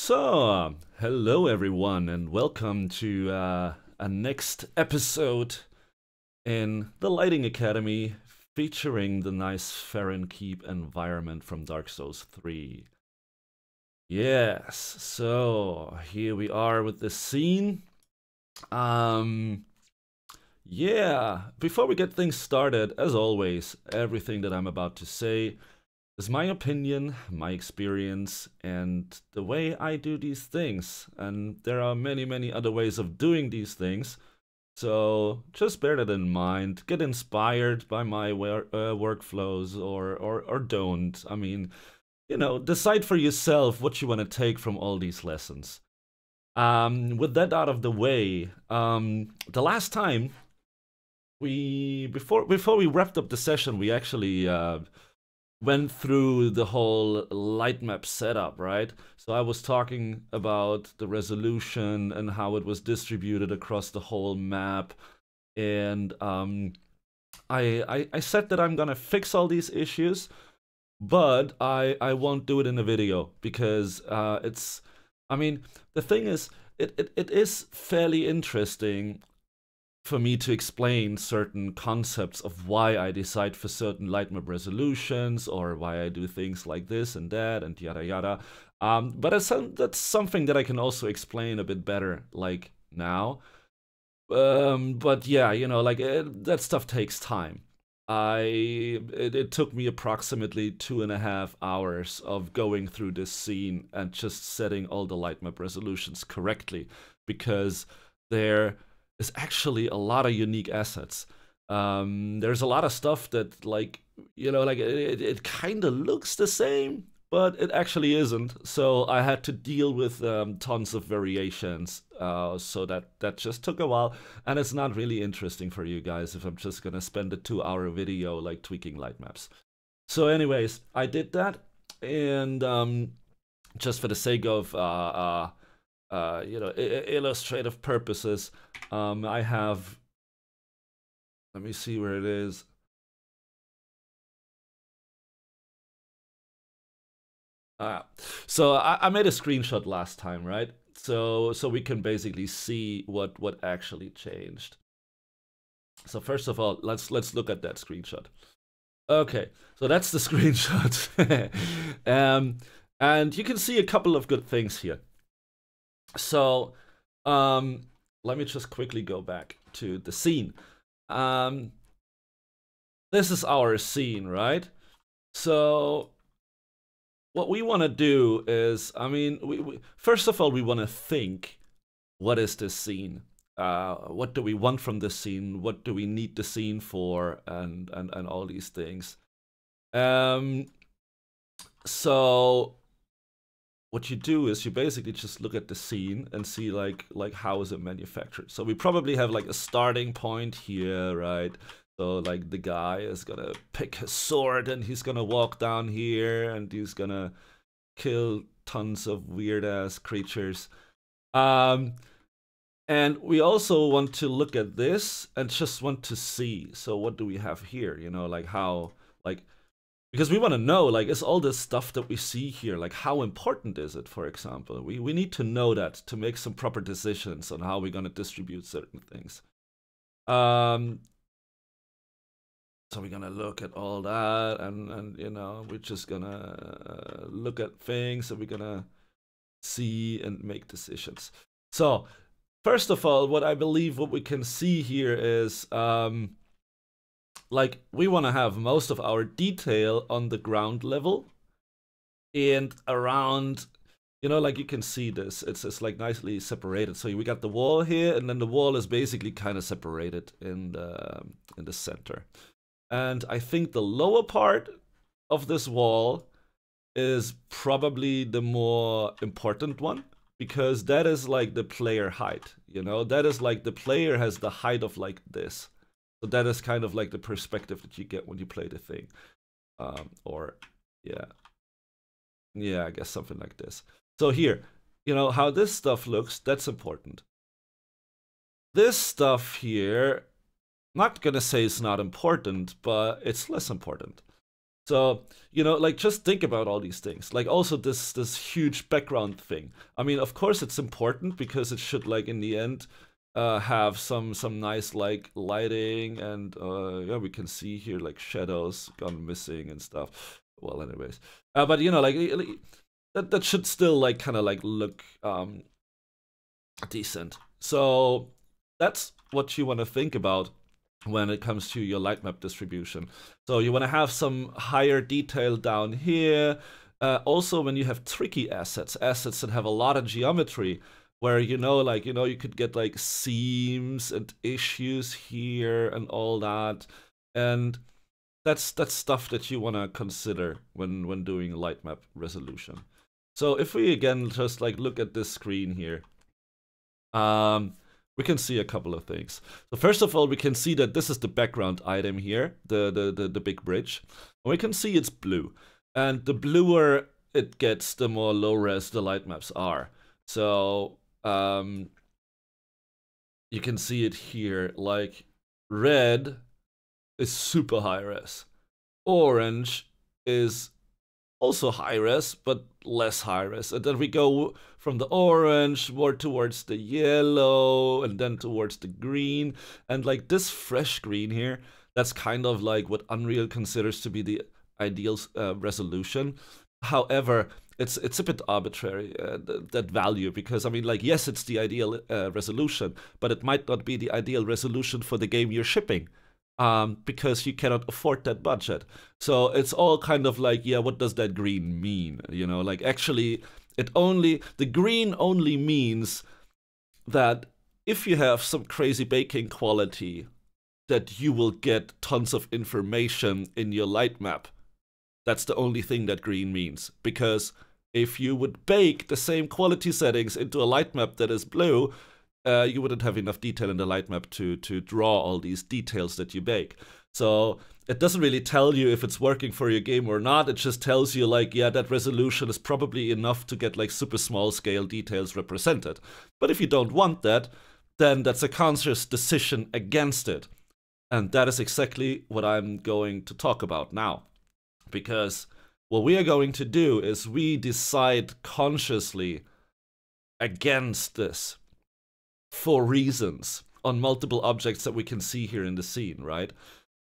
So, hello everyone, and welcome to a next episode in the Lighting Academy featuring the nice Farron Keep environment from Dark Souls 3. Yes, so here we are with the scene. Yeah, before we get things started, as always, everything that I'm about to say is my opinion, my experience, and the way I do these things. And there are many, many other ways of doing these things. So just bear that in mind. Get inspired by my workflows or don't. I mean, you know, decide for yourself what you want to take from all these lessons. With that out of the way, the last time before we wrapped up the session, we actually went through the whole light map setup, right? So I was talking about the resolution and how it was distributed across the whole map, and I said that I'm gonna fix all these issues, but I won't do it in a video because I mean, the thing is, it is fairly interesting for me to explain certain concepts of why I decide for certain light map resolutions or why I do things like this and that and yada yada. But that's something that I can also explain a bit better, like now. But yeah, you know, like that stuff takes time. It took me approximately 2.5 hours of going through this scene and just setting all the light map resolutions correctly, because there is actually a lot of unique assets. There's a lot of stuff that, like, you know, like it kind of looks the same, but it actually isn't. So I had to deal with tons of variations. So that just took a while, and it's not really interesting for you guys if I'm just gonna spend a 2-hour video like tweaking light maps. So anyways, I did that, and just for the sake of you know, illustrative purposes, I have, let me see where it is. So I made a screenshot last time, right? So we can basically see what actually changed. So first of all, let's look at that screenshot. Okay, so that's the screenshot. And you can see a couple of good things here. So let me just quickly go back to the scene. This is our scene, right? So what we want to do is, I mean, we first of all, we want to think, what is this scene? What do we want from this scene? What do we need the scene for? And all these things. So what you do is you basically just look at the scene and see like how is it manufactured. So we probably have like a starting point here, right? So like the guy is gonna pick his sword and he's gonna walk down here and he's gonna kill tons of weird ass creatures. And we also want to look at this and just want to see, so what do we have here? You know, like how, like, because we want to know, like, is all this stuff that we see here, like, how important is it, for example? We need to know that to make some proper decisions on how we're going to distribute certain things. So we're going to look at all that, and you know, we're just going to look at things, and we're going to see and make decisions. So first of all, what I believe what we can see here is, like, we want to have most of our detail on the ground level and around, you know, like you can see this, it's like nicely separated. So we got the wall here, and then the wall is basically kind of separated in the center. And I think the lower part of this wall is probably the more important one, because that is like the player height, you know, that is like the player has the height of like this. So that is kind of like the perspective that you get when you play the thing. Or, yeah, I guess something like this. So here, you know, how this stuff looks, that's important. This stuff here, I'm not gonna say it's not important, but it's less important. So, you know, like just think about all these things. Like also this huge background thing. I mean, of course it's important because it should like in the end have some nice like lighting and yeah, we can see here like shadows gone missing and stuff. Well, anyways. But you know, like that should still like kind of like look decent. So that's what you want to think about when it comes to your light map distribution. So you want to have some higher detail down here. Also, when you have tricky assets that have a lot of geometry, where you know, like you could get like seams and issues here and all that, and that's stuff that you want to consider when doing light map resolution. So if we again just like look at this screen here, we can see a couple of things. So first of all, we can see that this is the background item here, the big bridge. And we can see it's blue. And the bluer it gets, the more low res the light maps are. So you can see it here, like red is super high res. Orange is also high res, but less high res. And then we go from the orange more towards the yellow and then towards the green. And like this fresh green here, that's kind of like what Unreal considers to be the ideal resolution. However, it's a bit arbitrary, that value, because I mean, like, yes, it's the ideal resolution, but it might not be the ideal resolution for the game you're shipping. Because you cannot afford that budget. So it's all kind of like, yeah, what does that green mean? You know, like actually, the green only means that if you have some crazy baking quality, that you will get tons of information in your light map. That's the only thing that green means. Because if you would bake the same quality settings into a light map that is blue, you wouldn't have enough detail in the light map to draw all these details that you bake. So it doesn't really tell you if it's working for your game or not. It just tells you like, yeah, that resolution is probably enough to get like super small scale details represented. But if you don't want that, then that's a conscious decision against it. And that is exactly what I'm going to talk about now. Because what we are going to do is we decide consciously against this for reasons on multiple objects that we can see here in the scene, right?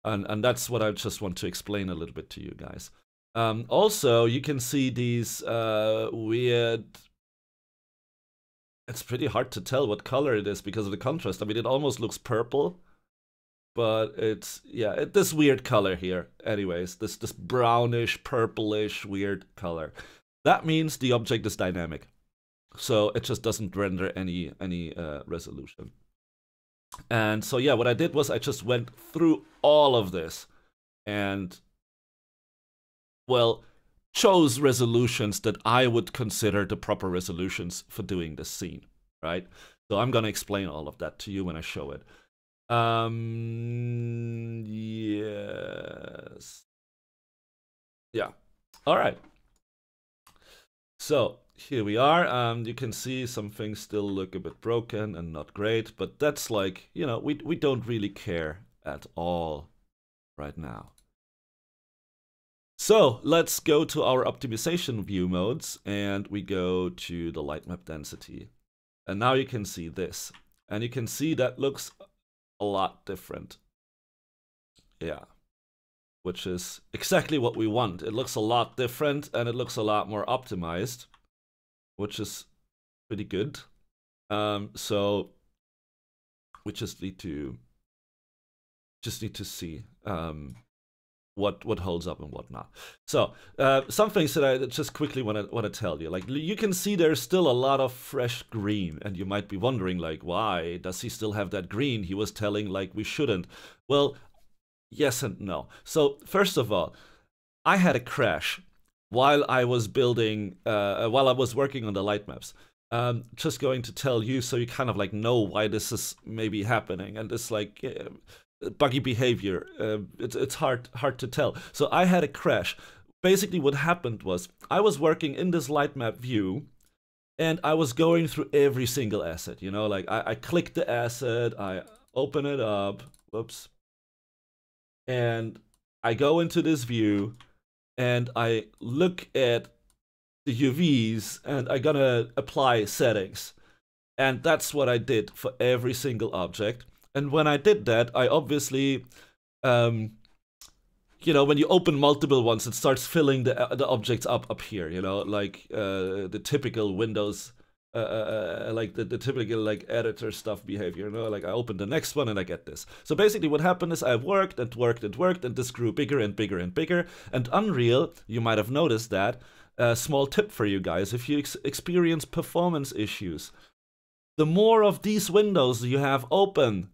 And that's what I just want to explain a little bit to you guys. Also, you can see these weird... It's pretty hard to tell what color it is because of the contrast. I mean, it almost looks purple, but it's, yeah, this weird color here. Anyways, this brownish, purplish, weird color. That means the object is dynamic. So it just doesn't render any resolution. And so yeah, what I did was I just went through all of this and, well, chose resolutions that I would consider the proper resolutions for doing this scene, right? So I'm gonna explain all of that to you when I show it. Yes. Yeah. All right. So here we are. You can see some things still look a bit broken and not great, but that's like, you know, we don't really care at all right now. So let's go to our optimization view modes and we go to the light map density. And now you can see this. And you can see that looks a lot different. Yeah. Which is exactly what we want. It looks a lot different and it looks a lot more optimized, which is pretty good. So we just need to see what holds up and what not. So some things that I just quickly want to tell you. Like you can see there's still a lot of fresh green, and you might be wondering like, why does he still have that green? He was telling like we shouldn't. Well, yes and no. So first of all, I had a crash while I was building, while I was working on the light maps. Just going to tell you so you kind of like know why this is maybe happening, and it's like buggy behavior. It's hard to tell. So I had a crash. Basically, what happened was I was working in this light map view, and I was going through every single asset. You know, like I click the asset, I open it up. Whoops. And I go into this view, and I look at the UVs and I'm gonna apply settings. And that's what I did for every single object. And when I did that, I obviously, you know, when you open multiple ones, it starts filling the objects up here, you know, like the typical Windows, like the typical like editor stuff behavior, you know, like I open the next one and I get this. So basically what happened is I worked and worked and worked, and this grew bigger and bigger and bigger. And Unreal, you might have noticed that, small tip for you guys, if you experience performance issues, the more of these windows you have open,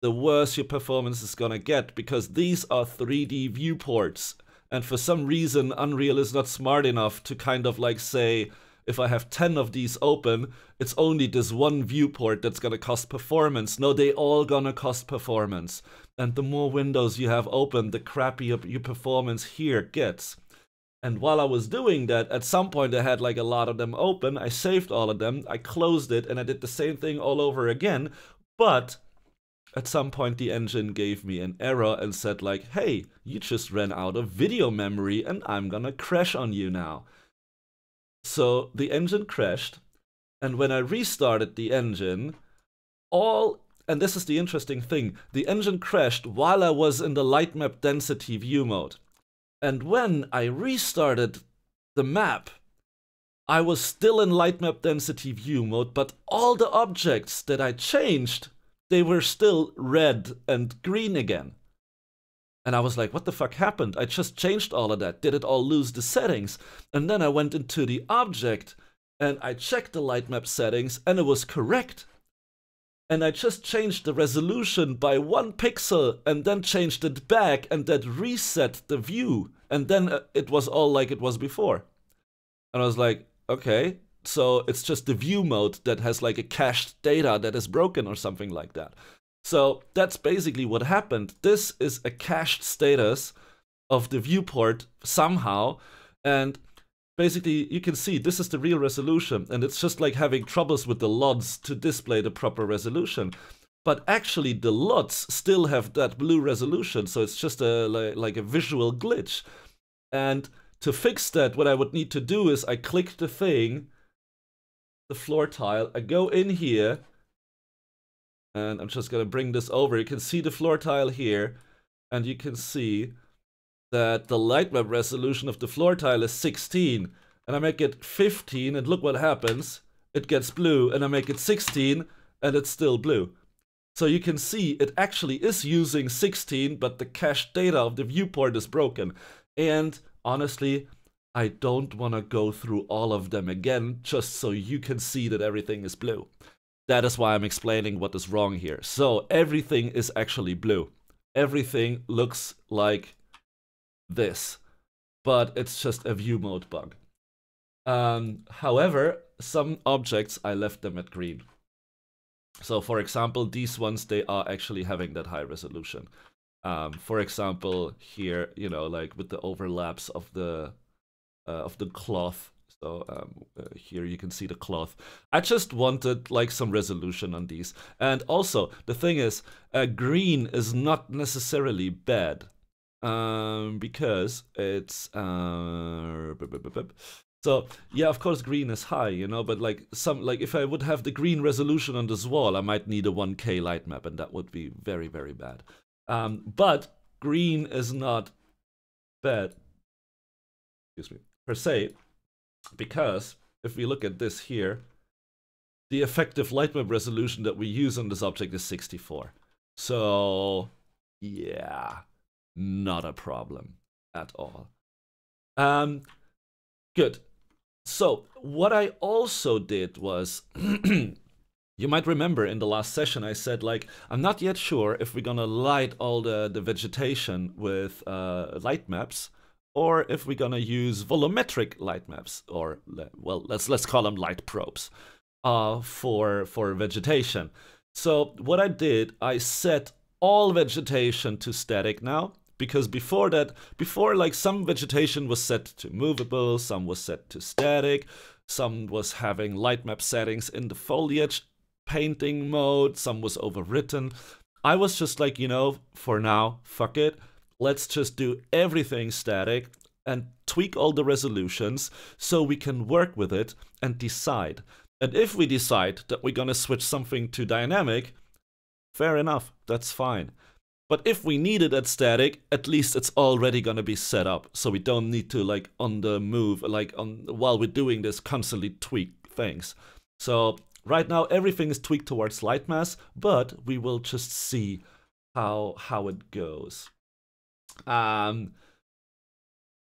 the worse your performance is gonna get, because these are 3D viewports. And for some reason, Unreal is not smart enough to kind of like say, if I have 10 of these open, it's only this one viewport that's gonna cost performance. No, they all gonna cost performance. And the more windows you have open, the crappier your performance here gets. And while I was doing that, at some point I had like a lot of them open, I saved all of them, I closed it, and I did the same thing all over again. But at some point the engine gave me an error and said like, hey, you just ran out of video memory and I'm gonna crash on you now. So the engine crashed, and when I restarted the engine, and this is the interesting thing, the engine crashed while I was in the light map density view mode. And when I restarted the map, I was still in light map density view mode, but all the objects that I changed, they were still red and green again. And I was like, what the fuck happened? I just changed all of that. Did it all lose the settings? And then I went into the object and I checked the light map settings and it was correct. And I just changed the resolution by 1 pixel and then changed it back, and that reset the view. And then it was all like it was before. And I was like, okay, so it's just the view mode that has like a cached data that is broken or something like that. So that's basically what happened. This is a cached status of the viewport somehow. And basically you can see this is the real resolution, and it's just like having troubles with the LUTs to display the proper resolution. But actually the LUTs still have that blue resolution, so it's just like a visual glitch. And to fix that, what I would need to do is I click the thing, the floor tile, I go in here, and I'm just gonna bring this over. You can see the floor tile here, and you can see that the light map resolution of the floor tile is 16, and I make it 15, and look what happens. It gets blue, and I make it 16, and it's still blue. So you can see it actually is using 16, but the cached data of the viewport is broken. And honestly, I don't want to go through all of them again, just so you can see that everything is blue. That is why I'm explaining what is wrong here. So everything is actually blue. Everything looks like this, but it's just a view mode bug. However, some objects, I left them at green. So for example, these ones, they are actually having that high resolution. For example, here, you know, like with the overlaps of the cloth. So here you can see the cloth. I just wanted like some resolution on these. And also, the thing is, green is not necessarily bad. Because it's so yeah, of course green is high, you know, but like if I would have the green resolution on this wall, I might need a 1K light map, and that would be very, very bad. But green is not bad, excuse me, per se, because if we look at this here, the effective light map resolution that we use on this object is 64. So yeah, not a problem at all. Good. So what I also did was, you might remember in the last session I said like, I'm not yet sure if we're gonna light all the vegetation with light maps, or if we're gonna use volumetric light maps, or well, let's call them light probes for vegetation. So what I did, I set all vegetation to static now, because before like some vegetation was set to movable, some was set to static, some was having light map settings in the foliage painting mode, some was overwritten. I was just like, you know, for now, fuck it, let's just do everything static and tweak all the resolutions so we can work with it and decide. And if we decide that we're gonna switch something to dynamic, fair enough, that's fine. But if we need it at static, at least it's already gonna be set up, so we don't need to like on the move, like while we're doing this, constantly tweak things. So right now everything is tweaked towards light mass, but we will just see how it goes.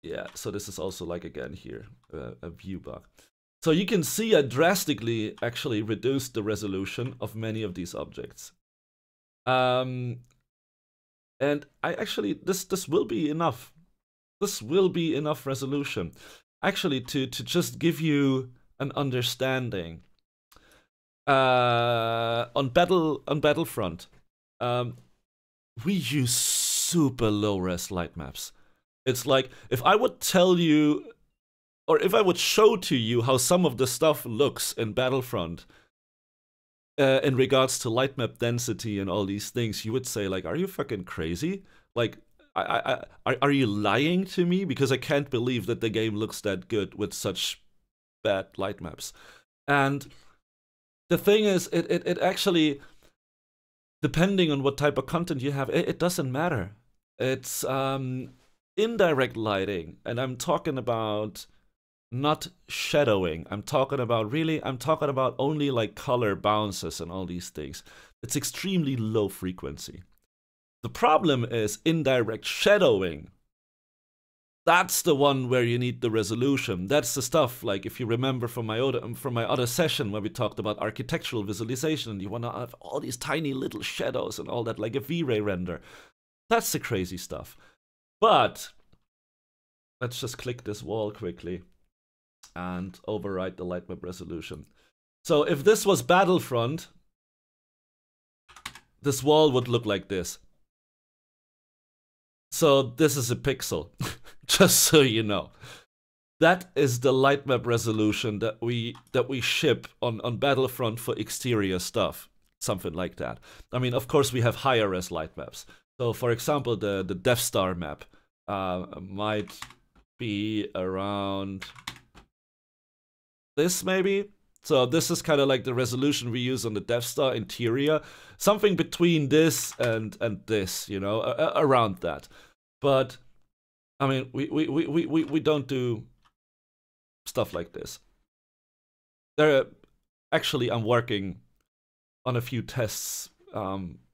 Yeah, so this is also like again here a view bug. So you can see I drastically actually reduced the resolution of many of these objects. And I actually this will be enough. This will be enough resolution actually to just give you an understanding. On Battlefront, we use super low res light maps. It's like if I would tell you, or if I would show to you how some of the stuff looks in Battlefront in regards to light map density and all these things, you would say like, are you fucking crazy? Like, are you lying to me? Because I can't believe that the game looks that good with such bad light maps. And the thing is, it actually, depending on what type of content you have, it doesn't matter. It's indirect lighting, and I'm talking about not shadowing. I'm talking about only like color bounces and all these things. It's extremely low frequency. The problem is indirect shadowing. That's the one where you need the resolution. That's the stuff, like if you remember from my other session where we talked about architectural visualization, you want to have all these tiny little shadows and all that, like a V-Ray render. That's the crazy stuff. But let's just click this wall quickly and override the light map resolution. So if this was Battlefront, this wall would look like this. So this is a pixel, just so you know. That is the light map resolution that we ship on Battlefront for exterior stuff, something like that. I mean, of course, we have higher res light maps. So, for example, the Death Star map might be around this, maybe. So this is kind of like the resolution we use on the Death Star interior, something between this and this, you know, around that. But I mean, we don't do stuff like this. Actually, I'm working on a few tests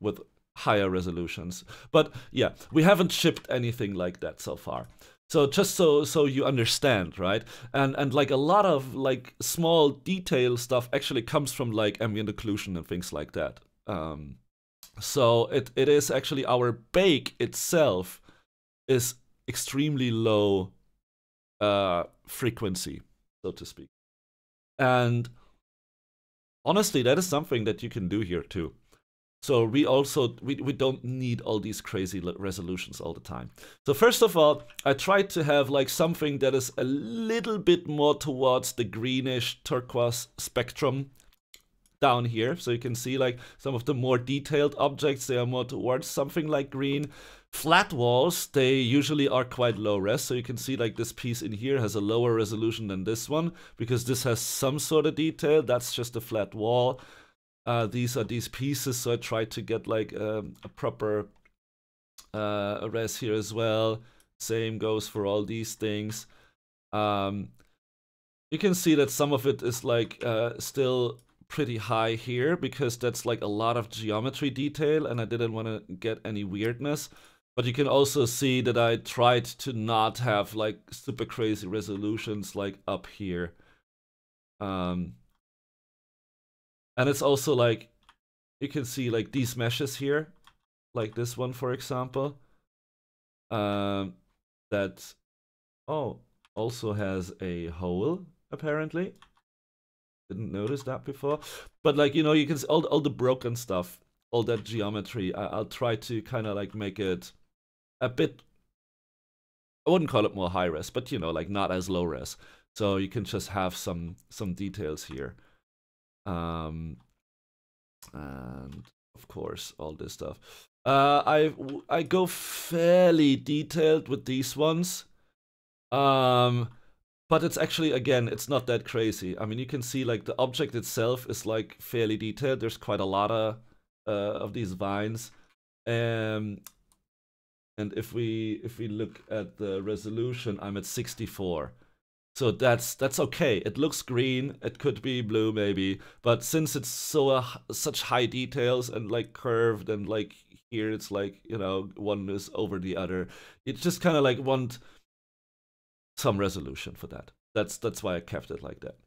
with higher resolutions, but yeah, we haven't shipped anything like that so far. So just so you understand, right? And like a lot of like small detail stuff actually comes from like ambient occlusion and things like that. So it is actually our bake itself is extremely low frequency, so to speak. And honestly, that is something that you can do here too. So we don't need all these crazy resolutions all the time. So first of all, I tried to have like something that is a little bit more towards the greenish turquoise spectrum down here. So you can see like some of the more detailed objects, they are more towards something like green. Flat walls, they usually are quite low res. So you can see like this piece in here has a lower resolution than this one because this has some sort of detail. That's just a flat wall. These are these pieces, so I tried to get like a proper res here as well. Same goes for all these things. You can see that some of it is like still pretty high here because that's like a lot of geometry detail and I didn't want to get any weirdness. But you can also see that I tried to not have like super crazy resolutions like up here. And it's also like, you can see like these meshes here, like this one, for example, that, also has a hole, apparently. Didn't notice that before. But like, you know, you can see all the broken stuff, all that geometry. I'll try to kind of like make it a bit, I wouldn't call it more high res, but you know, like not as low res. So you can just have some details here. And of course all this stuff. I go fairly detailed with these ones. But it's actually, again, it's not that crazy. I mean, you can see like the object itself is like fairly detailed. There's quite a lot of these vines. And if we look at the resolution, I'm at 64. So that's okay. It looks green. It could be blue maybe, but since it's such high details and like curved and like here it's like, you know, one is over the other. It just kind of like want some resolution for that. That's why I kept it like that.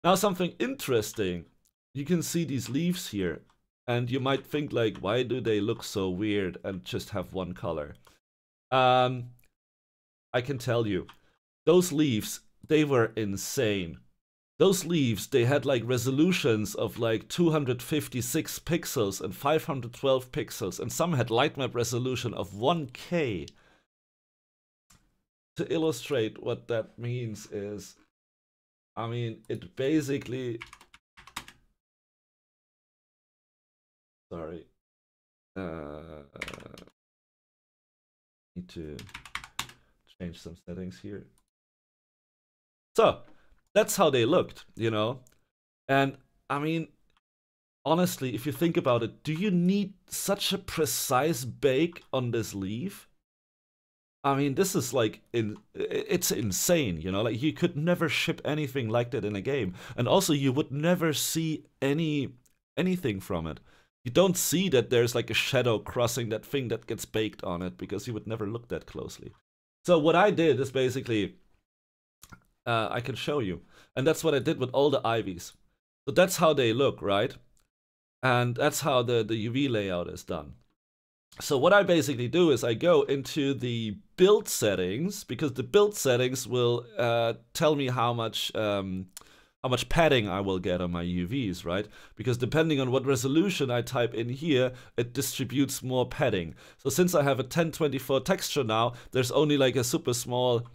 Now something interesting. You can see these leaves here, and you might think like, why do they look so weird and just have one color? I can tell you, those leaves, they were insane. Those leaves, they had like resolutions of like 256 pixels and 512 pixels, and some had light map resolution of 1K. To illustrate what that means is, I mean, it basically... Sorry. Need to change some settings here. So, that's how they looked, you know? And, I mean, honestly, if you think about it, do you need such a precise bake on this leaf? I mean, this is like, it's insane, you know? Like, you could never ship anything like that in a game. And also, you would never see anything from it. You don't see that there's like a shadow crossing that thing that gets baked on it, because you would never look that closely. So what I did is basically, I can show you. And that's what I did with all the ivies. So that's how they look, right? And that's how the UV layout is done. So what I basically do is I go into the build settings, because the build settings will tell me how much padding I will get on my UVs, right? Because depending on what resolution I type in here, it distributes more padding. So since I have a 1024 texture now, there's only like a super small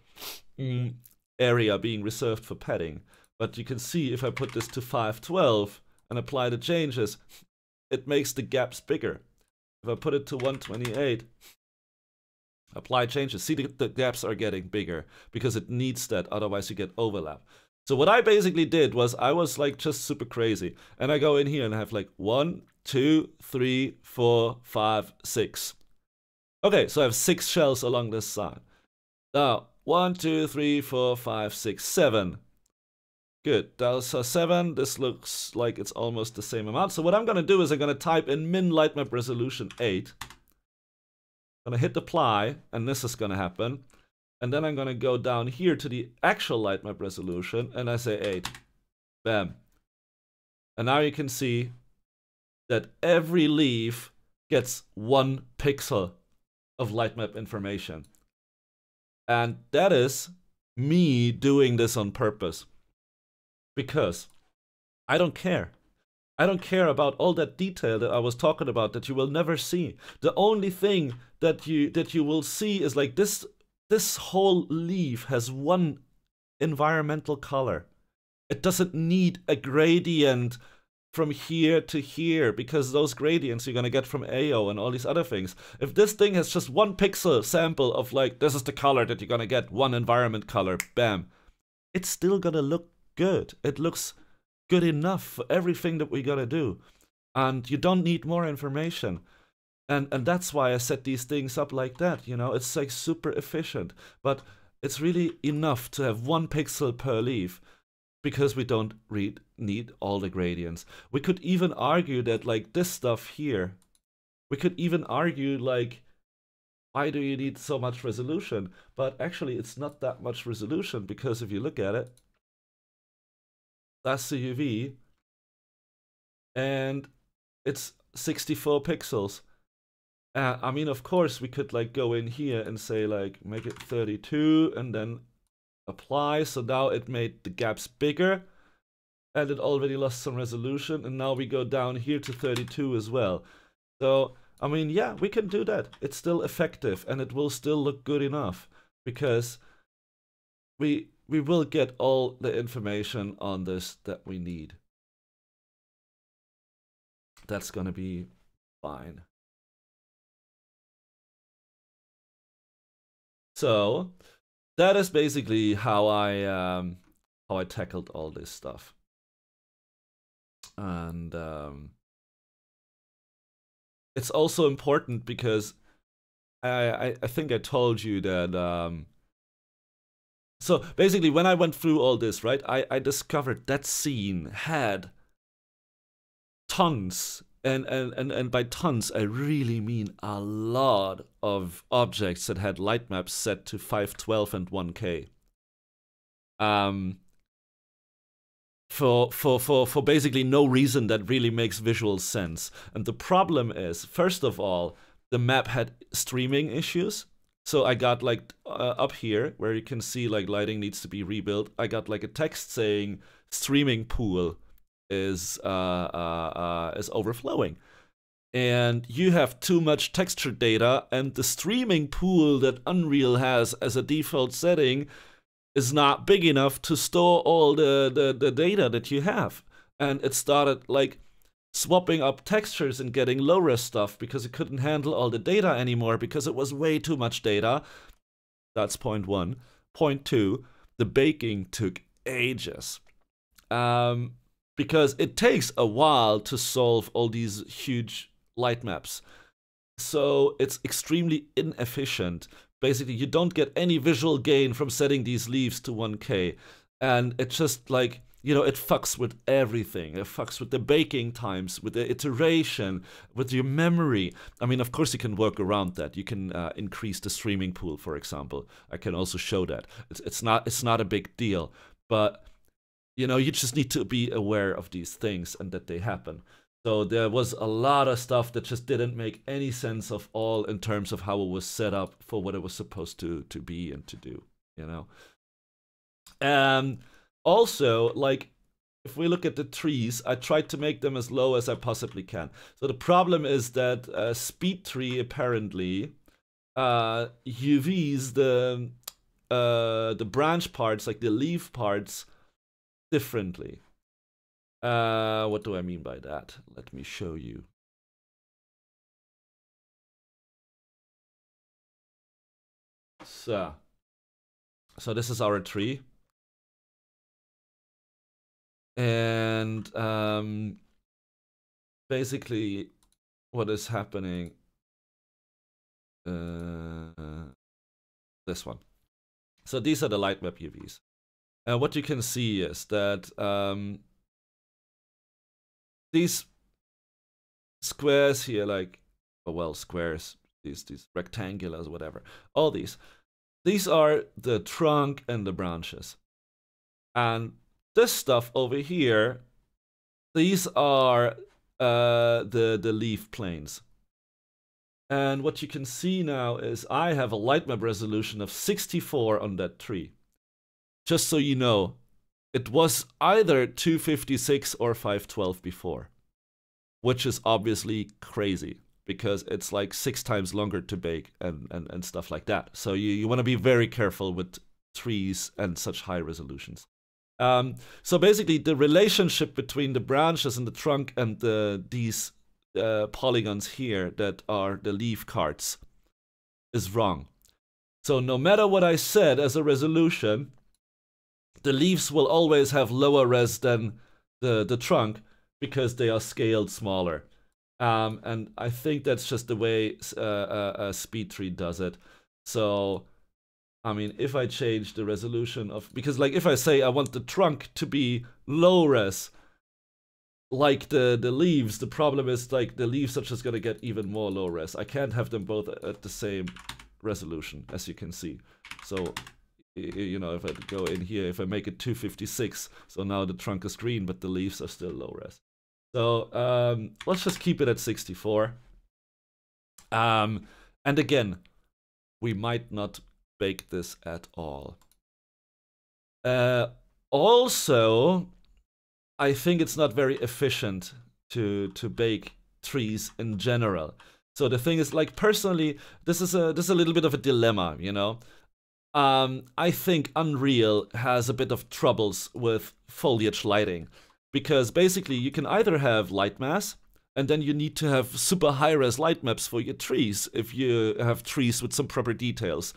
area being reserved for padding. But you can see if I put this to 512 and apply the changes, it makes the gaps bigger. If I put it to 128, apply changes, see the gaps are getting bigger because it needs that, otherwise you get overlap. So what I basically did was I was like just super crazy, and I go in here and I have like 1, 2, 3, 4, 5, 6. Okay, so I have 6 shells along this side. Now 1, 2, 3, 4, 5, 6, 7. Good, that's a 7. This looks like it's almost the same amount. So what I'm gonna do is I'm gonna type in min light map resolution 8. I'm gonna hit apply, and this is gonna happen. And then I'm gonna go down here to the actual light map resolution, and I say 8. Bam. And now you can see that every leaf gets 1 pixel of light map information. And that is me doing this on purpose. Because I don't care. I don't care about all that detail that I was talking about that you will never see. The only thing that you will see is like this whole leaf has 1 environmental color. It doesn't need a gradient from here to here, because those gradients you're gonna get from AO and all these other things. If this thing has just 1 pixel sample of like, this is the color that you're gonna get, 1 environment color, bam, it's still gonna look good. It looks good enough for everything that we gotta do. And you don't need more information. And that's why I set these things up like that, you know? It's like super efficient. But it's really enough to have 1 pixel per leaf, because we don't need all the gradients. We could even argue that like this stuff here, we could even argue like, why do you need so much resolution? But actually it's not that much resolution, because if you look at it, that's the UV, and it's 64 pixels. I mean, of course, we could like go in here and say like, make it 32 and then apply. So now it made the gaps bigger, and it already lost some resolution. And now we go down here to 32 as well. So, I mean, yeah, we can do that. It's still effective, and it will still look good enough, because we will get all the information on this that we need. That's gonna be fine. So that is basically how I tackled all this stuff. And it's also important because I think I told you that so basically when I went through all this, right, I discovered that scene had tons, and by tons I really mean a lot of objects that had light maps set to 512 and 1K. For basically no reason that really makes visual sense. And the problem is, first of all, the map had streaming issues. So I got like up here where you can see like lighting needs to be rebuilt. I got like a text saying streaming pool is overflowing, and you have too much texture data, and the streaming pool that Unreal has as a default setting is not big enough to store all the data that you have. And it started like swapping up textures and getting low-res stuff because it couldn't handle all the data anymore because it was way too much data. That's point one. Point two, the baking took ages. Because it takes a while to solve all these huge light maps. So it's extremely inefficient. Basically, you don't get any visual gain from setting these leaves to 1K. And it just like, you know, it fucks with everything. It fucks with the baking times, with the iteration, with your memory. I mean, of course you can work around that. You can increase the streaming pool, for example. I can also show that. It's not a big deal. But, you know, you just need to be aware of these things and that they happen. So there was a lot of stuff that just didn't make any sense of all in terms of how it was set up for what it was supposed to be and to do, you know. Also, like, if we look at the trees, I tried to make them as low as I possibly can. So the problem is that speed tree apparently UVs the branch parts, like the leaf parts, differently. What do I mean by that? Let me show you. So this is our tree. And basically what is happening, this one. So these are the light map UVs. And what you can see is that these squares here, like, oh well, squares, these rectangulars, whatever, all these are the trunk and the branches. And this stuff over here, these are the leaf planes. And what you can see now is I have a light map resolution of 64 on that tree. Just so you know, it was either 256 or 512 before, which is obviously crazy because it's like 6 times longer to bake and stuff like that. So you want to be very careful with trees and such high resolutions. So basically the relationship between the branches and the trunk and these polygons here that are the leaf cards is wrong. So no matter what I said as a resolution, the leaves will always have lower res than the trunk because they are scaled smaller. And I think that's just the way Speed Tree does it. So, I mean, if I change the resolution of... Because, like, if I say I want the trunk to be low res, like the leaves, the problem is, like, the leaves are just going to get even more low res. I can't have them both at the same resolution, as you can see. So... You know, if I go in here, if I make it 256, so now the trunk is green, but the leaves are still low res. So let's just keep it at 64. And again, we might not bake this at all. Also, I think it's not very efficient to bake trees in general. So the thing is, like, personally, this is a little bit of a dilemma, you know. I think Unreal has a bit of troubles with foliage lighting because basically you can either have light mass and then you need to have super high-res light maps for your trees if you have trees with some proper details.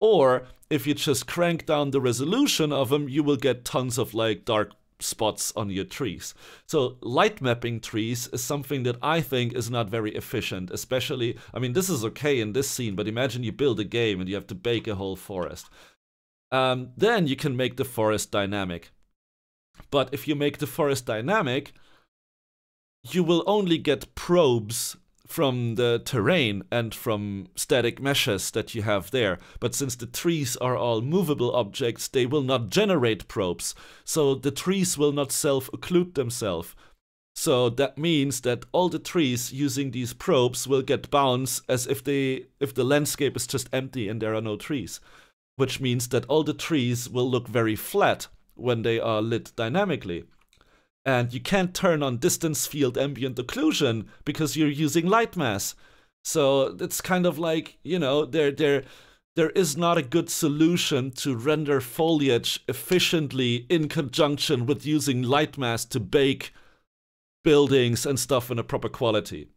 Or if you just crank down the resolution of them, you will get tons of like dark spots on your trees. So light mapping trees is something that I think is not very efficient, especially, I mean, this is okay in this scene, but imagine you build a game and you have to bake a whole forest. Then you can make the forest dynamic. But if you make the forest dynamic, you will only get probes from the terrain and from static meshes that you have there. But since the trees are all movable objects, they will not generate probes. So the trees will not self-occlude themselves. So that means that all the trees using these probes will get bounce as if the landscape is just empty and there are no trees. Which means that all the trees will look very flat when they are lit dynamically. And you can't turn on distance field ambient occlusion because you're using light mass. So it's kind of like, you know, there is not a good solution to render foliage efficiently in conjunction with using light mass to bake buildings and stuff in a proper quality.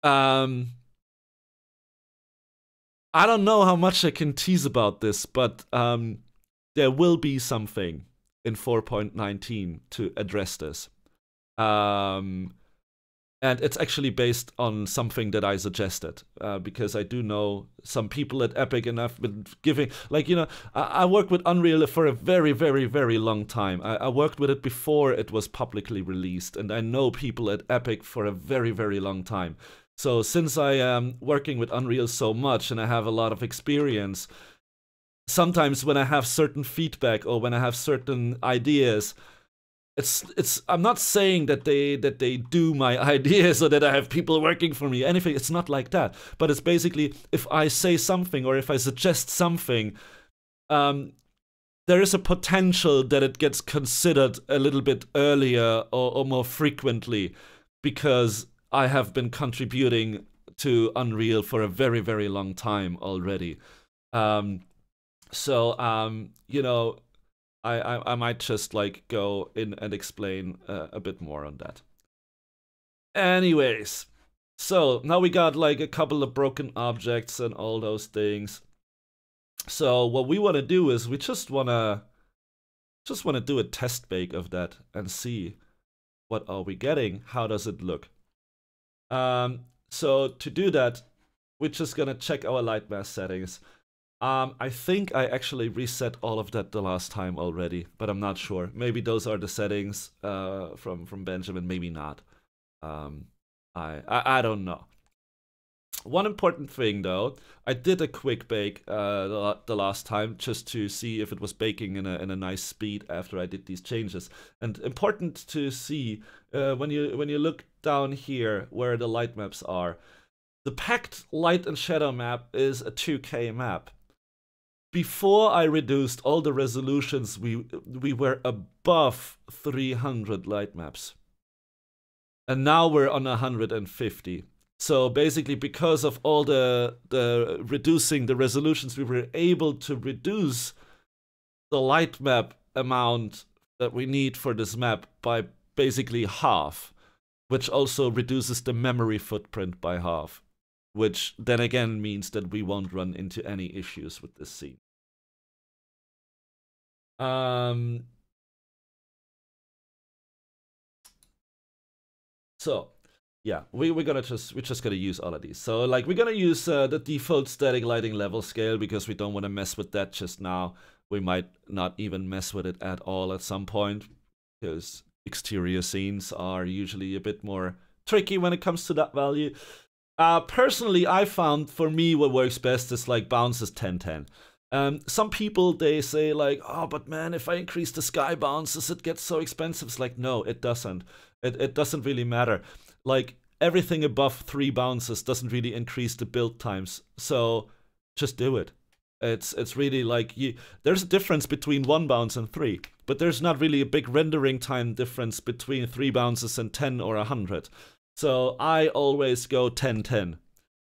I don't know how much I can tease about this, but there will be something in 4.19 to address this. And it's actually based on something that I suggested, because I do know some people at Epic and I've been giving, like, you know, I worked with Unreal for a very, very, very long time. I worked with it before it was publicly released, and I know people at Epic for a very, very long time. So since I am working with Unreal so much and I have a lot of experience, sometimes when I have certain feedback or when I have certain ideas, I'm not saying that they do my ideas or that I have people working for me, anything. It's not like that. But it's basically, if I say something or if I suggest something, there is a potential that it gets considered a little bit earlier or more frequently, because I have been contributing to Unreal for a very, very long time already. So, you know, I might just like go in and explain a bit more on that. Anyways, so now we got like a couple of broken objects and all those things. So what we want to do is we just want to do a test bake of that and see what are we getting, how does it look. So to do that, we're just gonna check our light mass settings. I think I actually reset all of that the last time already, but I'm not sure. Maybe those are the settings from Benjamin, maybe not. I don't know. One important thing though, I did a quick bake the last time just to see if it was baking in a nice speed after I did these changes. And important to see when you look down here where the light maps are, the packed light and shadow map is a 2K map. Before I reduced all the resolutions, we were above 300 light maps. And now we're on 150. So basically, because of all the reducing the resolutions, we were able to reduce the light map amount that we need for this map by basically half, which also reduces the memory footprint by half, which then again means that we won't run into any issues with this scene. So yeah, we're just gonna use all of these. So like we're gonna use the default static lighting level scale because we don't want to mess with that just now. We might not even mess with it at all at some point, because exterior scenes are usually a bit more tricky when it comes to that value. Personally, I found for me what works best is like bounce is 10-10. Some people, they say like, oh, but man, if I increase the sky bounces, it gets so expensive. It's like, no, it doesn't. It doesn't really matter. Like everything above 3 bounces doesn't really increase the build times. So just do it. It's really like there's a difference between 1 bounce and 3, but there's not really a big rendering time difference between 3 bounces and 10 or 100. So I always go 10-10.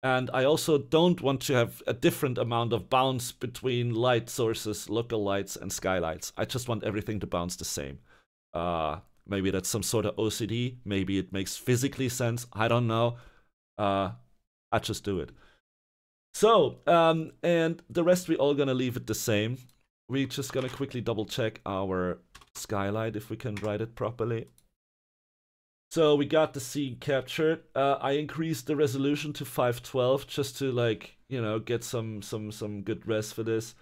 And I also don't want to have a different amount of bounce between light sources, local lights, and skylights. I just want everything to bounce the same. Maybe that's some sort of OCD. Maybe it makes physically sense. I don't know. I just do it. So, and the rest we all gonna leave it the same. We're just gonna quickly double check our skylight if we can write it properly. So we got the scene captured. I increased the resolution to 512 just to, like, you know, get some good res for this.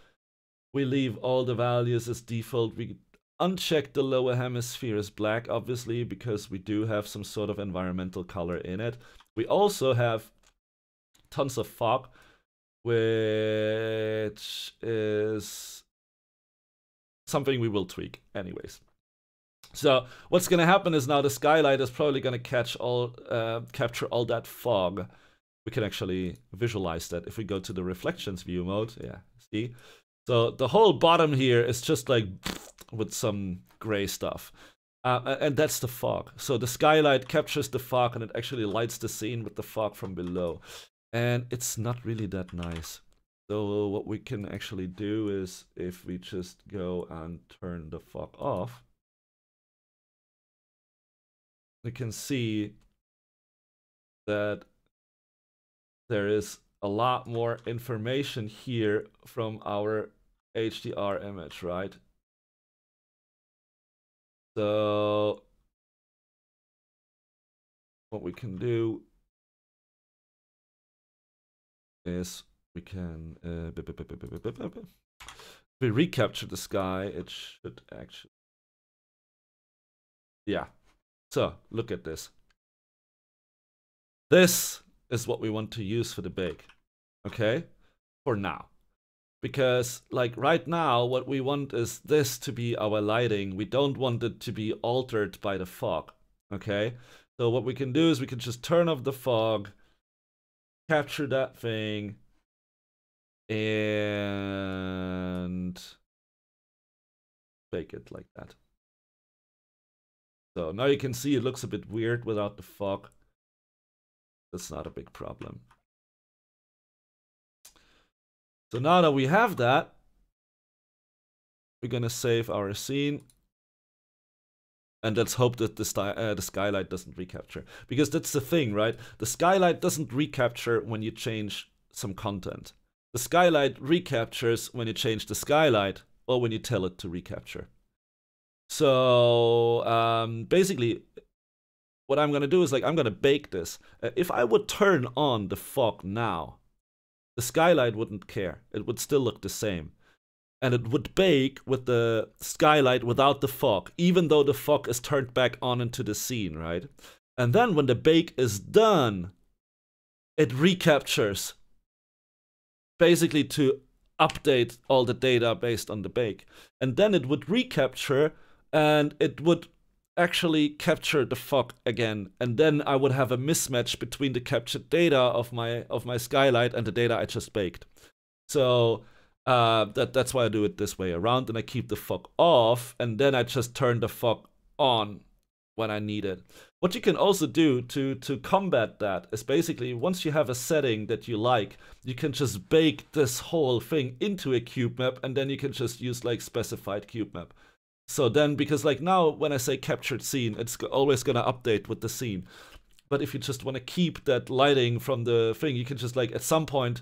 We leave all the values as default. We uncheck the lower hemisphere as black, obviously, because we do have some sort of environmental color in it. We also have tons of fog, which is something we will tweak anyways. So what's going to happen is now the skylight is probably going to capture all that fog. We can actually visualize that if we go to the reflections view mode. Yeah, see? So the whole bottom here is just like with some gray stuff. And that's the fog. So the skylight captures the fog and it actually lights the scene with the fog from below. And it's not really that nice. So what we can actually do is if we just go and turn the fog off, we can see that there is a lot more information here from our HDR image, right? So what we can do is we can if we recapture the sky, it should actually, yeah. So look at this. This is what we want to use for the bake, okay? For now. Because like right now, what we want is this to be our lighting. We don't want it to be altered by the fog, okay? So what we can do is we can just turn off the fog, capture that thing, and bake it like that. So now you can see it looks a bit weird without the fog. That's not a big problem. So now that we have that, we're gonna save our scene. And let's hope that the skylight doesn't recapture. Because that's the thing, right? The skylight doesn't recapture when you change some content. The skylight recaptures when you change the skylight or when you tell it to recapture. So basically, what I'm gonna do is, like, I'm gonna bake this. If I would turn on the fog now, the skylight wouldn't care. It would still look the same. And it would bake with the skylight without the fog, even though the fog is turned back on into the scene, right? And then when the bake is done, it recaptures, basically to update all the data based on the bake. And then it would recapture, and it would actually capture the fog again. And then I would have a mismatch between the captured data of my skylight and the data I just baked. So that's why I do it this way around, and I keep the fog off, and then I just turn the fog on when I need it. What you can also do to combat that is basically, once you have a setting that you like, you can just bake this whole thing into a cube map, and then you can just use like specified cube map. So then, because like now when I say captured scene, it's always gonna update with the scene. But if you just want to keep that lighting from the thing, you can just, like, at some point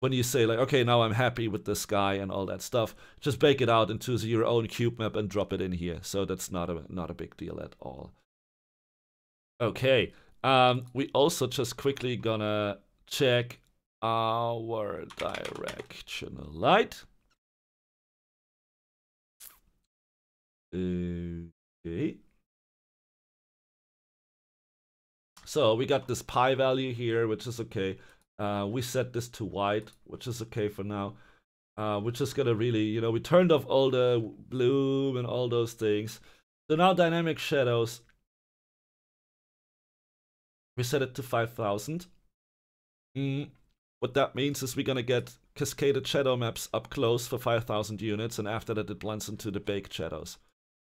when you say, like, okay, now I'm happy with the sky and all that stuff, just bake it out into your own cube map and drop it in here. So that's not a big deal at all. Okay, we also just quickly gonna check our directional light. Okay. So we got this pi value here, which is okay. We set this to white, which is okay for now. We're just gonna really, you know, we turned off all the bloom and all those things. So now dynamic shadows, we set it to 5,000. What that means is we're gonna get cascaded shadow maps up close for 5,000 units, and after that it blends into the baked shadows.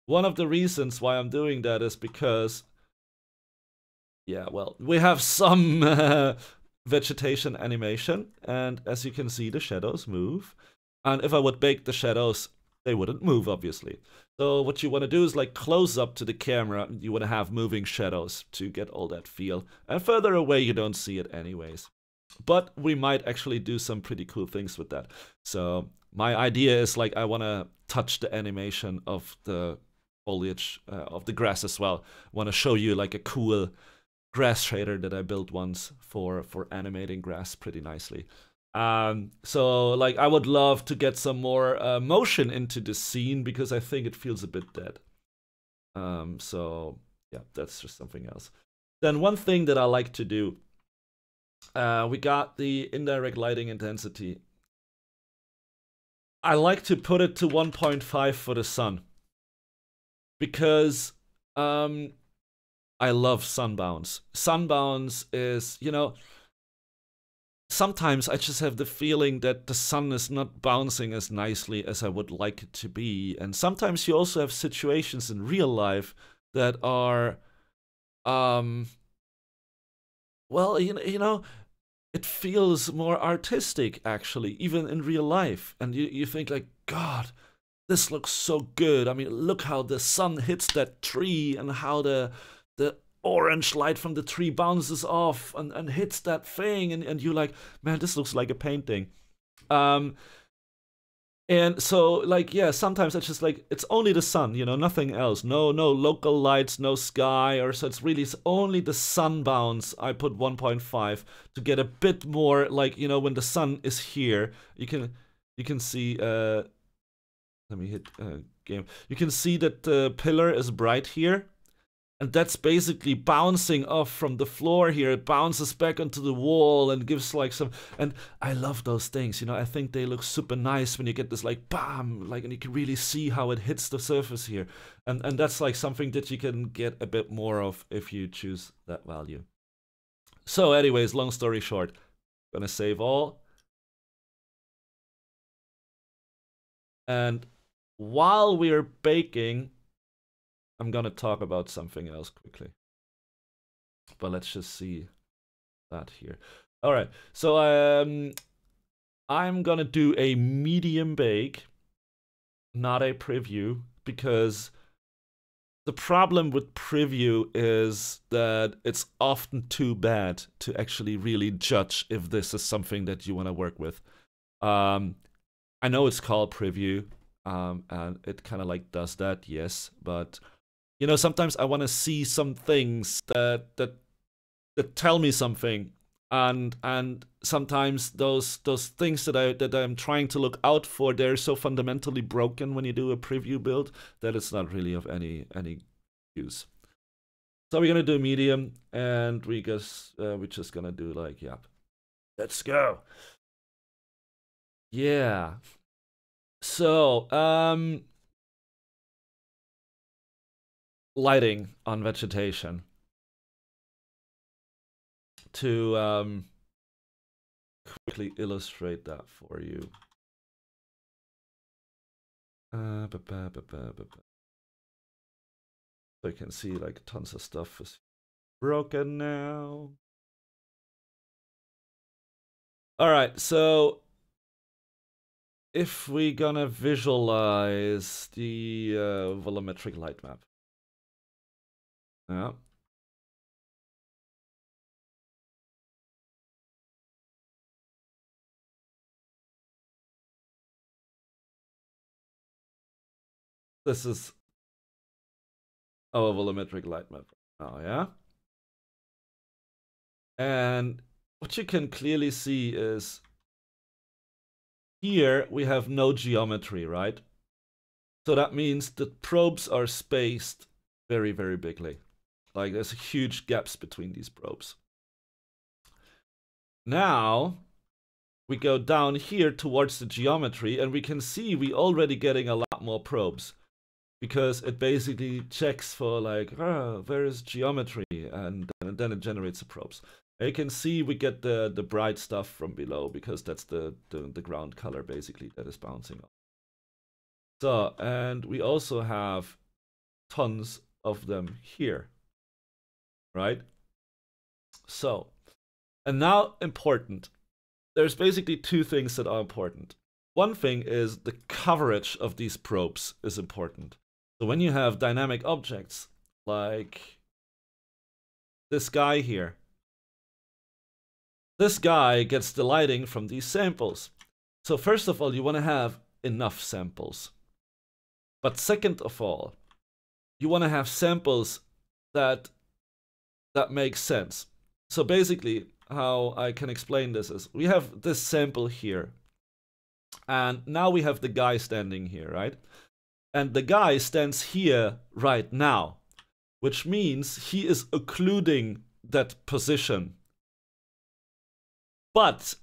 One of the reasons why I'm doing that is because, yeah, well, we have some vegetation animation, and as you can see, the shadows move. And if I would bake the shadows, they wouldn't move, obviously. So what you want to do is, like, close up to the camera, you want to have moving shadows to get all that feel. And further away, you don't see it anyways. But we might actually do some pretty cool things with that. So my idea is like I want to touch the animation of the foliage of the grass as well. I want to show you like a cool grass shader that I built once for animating grass pretty nicely. So like I would love to get some more motion into the scene because I think it feels a bit dead. So yeah, that's just something else. Then one thing that I like to do, we got the indirect lighting intensity. I like to put it to 1.5 for the sun because I love sunbounce. Sunbounce is, you know, sometimes I just have the feeling that the sun is not bouncing as nicely as I would like it to be. And sometimes you also have situations in real life that are, well, you know, it feels more artistic actually, even in real life. And you think like, God, this looks so good. I mean, look how the sun hits that tree and how the orange light from the tree bounces off and hits that thing, and you're like, man, this looks like a painting. And so like, yeah, sometimes it's just like it's only the sun, you know, nothing else. No local lights, no sky, or so it's really only the sun bounce. I put 1.5 to get a bit more like, you know, when the sun is here, you can see let me hit game. You can see that the pillar is bright here. And that's basically bouncing off from the floor here. It bounces back onto the wall and gives like some... And I love those things, you know. I think they look super nice when you get this like bam, like, and you can really see how it hits the surface here. And that's like something that you can get a bit more of if you choose that value. So anyways, long story short, gonna save all. And while we're baking, I'm gonna talk about something else quickly. But let's just see that here. All right, so I'm gonna do a medium bake, not a preview, because the problem with preview is that it's often too bad to actually really judge if this is something that you want to work with. I know it's called preview, and it kind of like does that, yes, but you know, sometimes I want to see some things that tell me something, and sometimes those things that I'm trying to look out for, they're so fundamentally broken when you do a preview build that it's not really of any use. So we're gonna do medium, and we're just gonna do like, yeah, let's go. Yeah. So lighting on vegetation. To quickly illustrate that for you. So you can see like tons of stuff is broken now. All right, so if we're gonna visualize the volumetric light map. Yeah. This is our volumetric light map now, yeah? And what you can clearly see is here we have no geometry, right? So that means the probes are spaced very, very bigly. Like there's huge gaps between these probes. Now we go down here towards the geometry, and we can see we already getting a lot more probes, because it basically checks for like, oh, where is geometry, and then it generates the probes. And you can see we get the bright stuff from below, because that's the ground color basically that is bouncing off. So, and we also have tons of them here, right? So, and now important. There's basically two things that are important. One thing is the coverage of these probes is important. So when you have dynamic objects like this guy here, this guy gets the lighting from these samples. So first of all, you want to have enough samples. But second of all, you want to have samples that make sense. So basically, how I can explain this is, we have this sample here. And now we have the guy standing here, right? And the guy stands here right now, which means he is occluding that position. But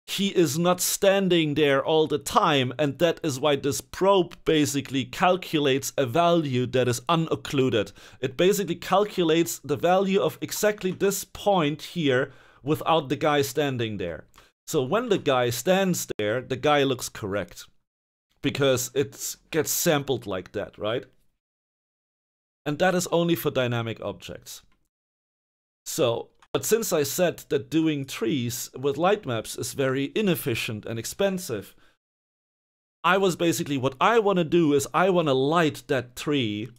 he is not standing there all the time, and that is why this probe basically calculates a value that is unoccluded. It basically calculates the value of exactly this point here without the guy standing there. So when the guy stands there, the guy looks correct, because it gets sampled like that, right? And that is only for dynamic objects. So, but since I said that doing trees with light maps is very inefficient and expensive, I was basically, what I want to do is I want to light that tree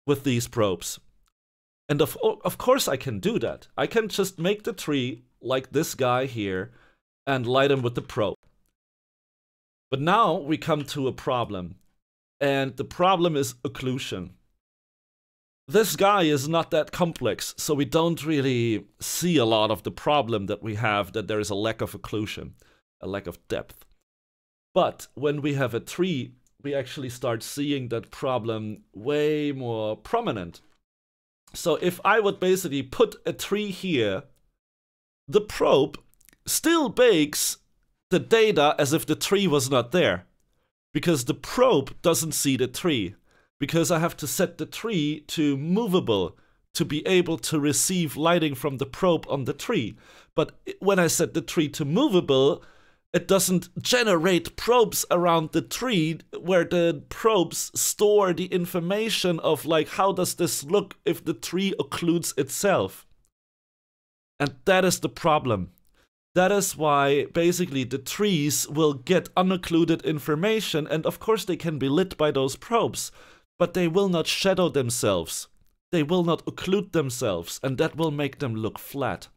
with these probes. And of course I can do that. I can just make the tree like this guy here and light him with the probe. But now we come to a problem. And the problem is occlusion. This guy is not that complex, so we don't really see a lot of the problem that we have, that there is a lack of occlusion, a lack of depth. But when we have a tree, we actually start seeing that problem way more prominent. So if I would basically put a tree here, the probe still bakes the data as if the tree was not there, because the probe doesn't see the tree. Because I have to set the tree to movable to be able to receive lighting from the probe on the tree. But when I set the tree to movable, it doesn't generate probes around the tree where the probes store the information of, like, how does this look if the tree occludes itself. And that is the problem. That is why basically the trees will get unoccluded information, and of course they can be lit by those probes. But they will not shadow themselves. They will not occlude themselves, and that will make them look flat.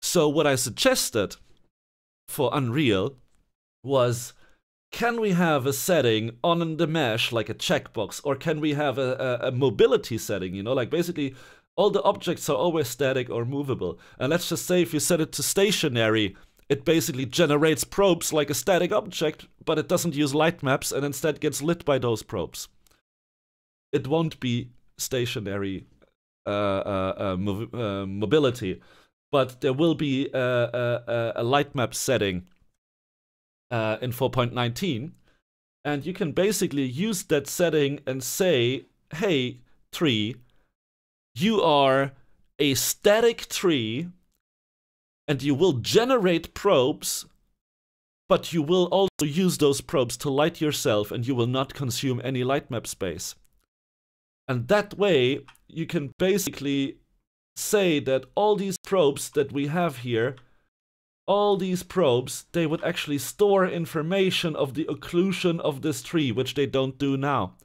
So what I suggested for Unreal was, can we have a setting on the mesh, like a checkbox, or can we have a mobility setting, you know, like basically all the objects are always static or movable. And let's just say if you set it to stationary, it basically generates probes like a static object, but it doesn't use light maps and instead gets lit by those probes. It won't be stationary mobility, but there will be a light map setting in 4.19, and you can basically use that setting and say, hey, tree, you are a static tree, and you will generate probes, but you will also use those probes to light yourself, and you will not consume any light map space. And that way, you can basically say that all these probes that we have here, all these probes, they would actually store information of the occlusion of this tree, which they don't do now.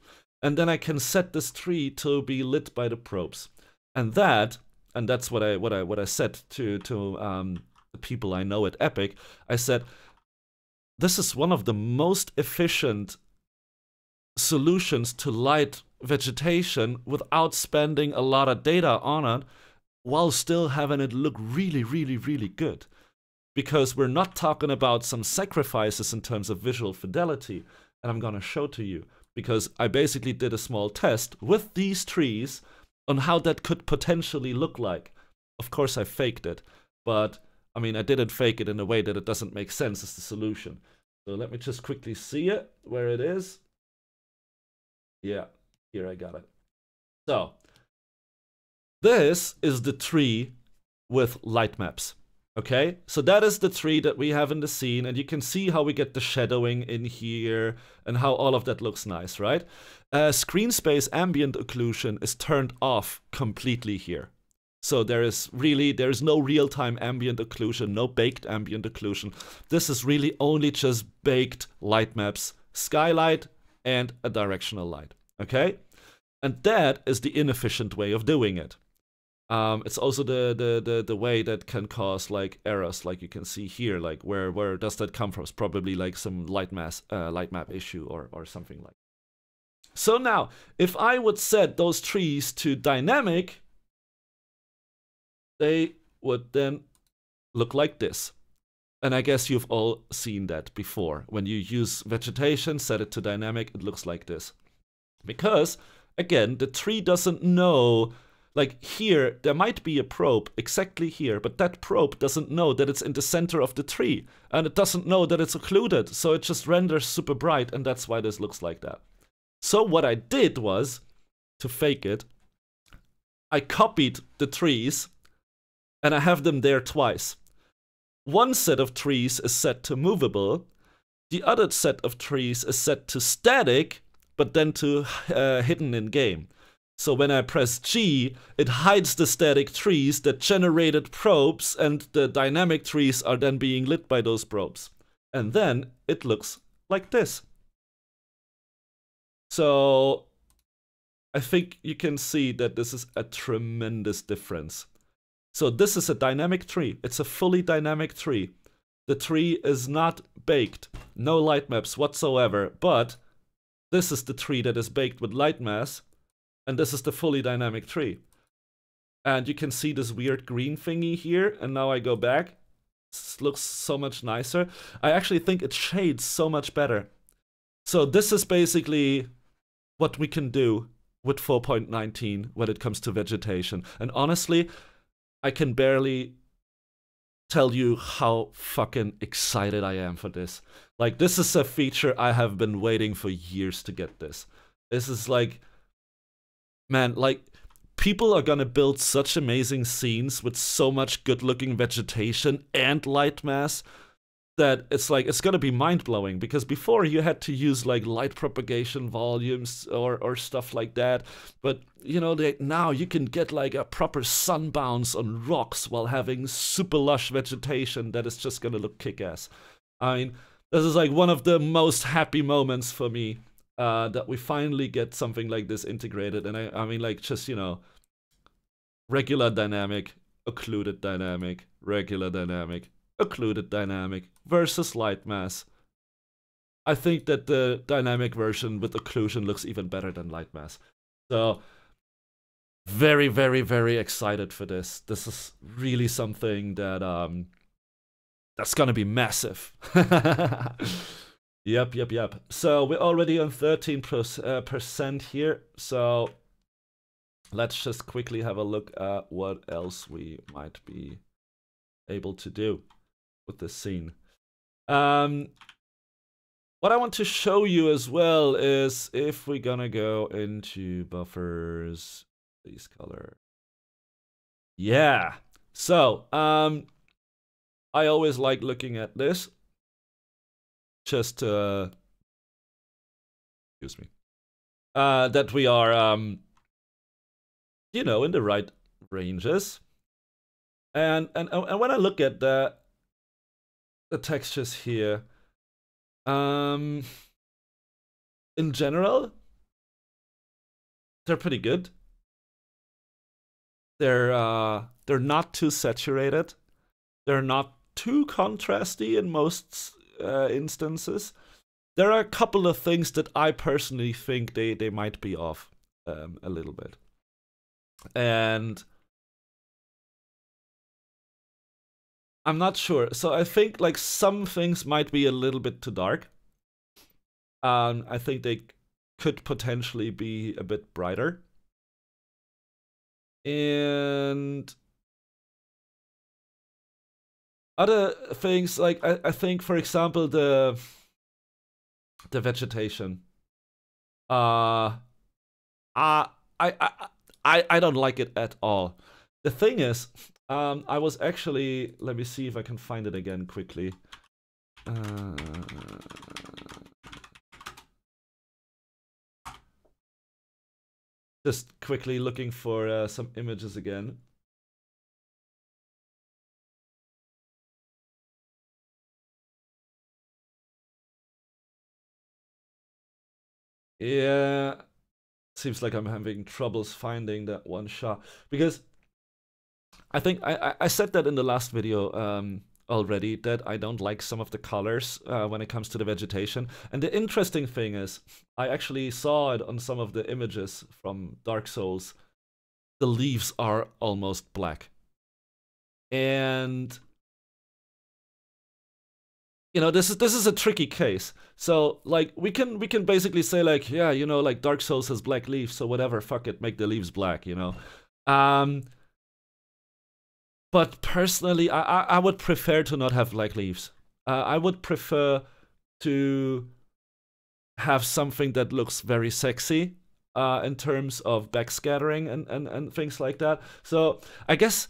And then I can set this tree to be lit by the probes. And that's what I said to the people I know at Epic. I said, this is one of the most efficient solutions to light vegetation without spending a lot of data on it, while still having it look really, really, really good. Because we're not talking about some sacrifices in terms of visual fidelity, and I'm gonna show to you, because I basically did a small test with these trees on how that could potentially look like. Of course I faked it, but I mean I didn't fake it in a way that it doesn't make sense as the solution. So let me just quickly see it, where it is. Yeah, here I got it. So, this is the tree with light maps. Okay, so that is the tree that we have in the scene, and you can see how we get the shadowing in here and how all of that looks nice, right? Screen space ambient occlusion is turned off completely here. So there is no real-time ambient occlusion, no baked ambient occlusion. This is really only just baked light maps, skylight and a directional light, okay? And that is the inefficient way of doing it. It's also the way that can cause like errors, like you can see here, like where does that come from? It's probably like some light map issue or something like. So now, if I would set those trees to dynamic, they would then look like this. And I guess you've all seen that before. When you use vegetation, set it to dynamic, it looks like this. Because, again, the tree doesn't know, like here, there might be a probe exactly here, but that probe doesn't know that it's in the center of the tree. And it doesn't know that it's occluded, so it just renders super bright, and that's why this looks like that. So what I did was, to fake it, I copied the trees, and I have them there twice. One set of trees is set to movable, the other set of trees is set to static, but then to hidden in game. So when I press G, it hides the static trees that generated probes, and the dynamic trees are then being lit by those probes. And then it looks like this. So I think you can see that this is a tremendous difference. So this is a dynamic tree. It's a fully dynamic tree. The tree is not baked, no light maps whatsoever, but this is the tree that is baked with light mass, and this is the fully dynamic tree. And you can see this weird green thingy here, and now I go back. This looks so much nicer. I actually think it shades so much better. So this is basically what we can do with 4.19 when it comes to vegetation. And honestly, I can barely tell you how fucking excited I am for this. Like, this is a feature I have been waiting for years to get this. This is like, man, like, people are gonna build such amazing scenes with so much good-looking vegetation and light mass that it's like, it's gonna be mind-blowing, because before you had to use like light propagation volumes or stuff like that, but you know, now you can get like a proper sun bounce on rocks while having super lush vegetation that is just gonna look kick-ass. I mean, this is like one of the most happy moments for me, that we finally get something like this integrated. And I mean, like, just, you know, regular dynamic, occluded dynamic, regular dynamic, occluded dynamic versus light mass. I think that the dynamic version with occlusion looks even better than light mass. So very, very, very excited for this. This is really something that that's gonna be massive. Yep. So we're already on 13% here. So let's just quickly have a look at what else we might be able to do with this scene. What I want to show you as well is if we're gonna go into buffers, please color. Yeah. So, I always like looking at this. Just excuse me. That we are, you know, in the right ranges. And when I look at the textures here, in general, they're pretty good. They're not too saturated. They're not too contrasty in most instances. There are a couple of things that I personally think they might be off a little bit. And I'm not sure. So I think like some things might be a little bit too dark. I think they could potentially be a bit brighter. And other things, like I think, for example, the vegetation. I don't like it at all. The thing is, I was actually, let me see if I can find it again quickly. Just quickly looking for some images again. Yeah, seems like I'm having troubles finding that one shot, because I think I said that in the last video already, that I don't like some of the colors when it comes to the vegetation. And the interesting thing is, I actually saw it on some of the images from Dark Souls. The leaves are almost black. And you know, this is a tricky case. So like we can basically say like, yeah, you know, like Dark Souls has black leaves, so whatever, fuck it, make the leaves black, you know. But personally, I would prefer to not have black leaves. I would prefer to have something that looks very sexy in terms of backscattering and things like that. So I guess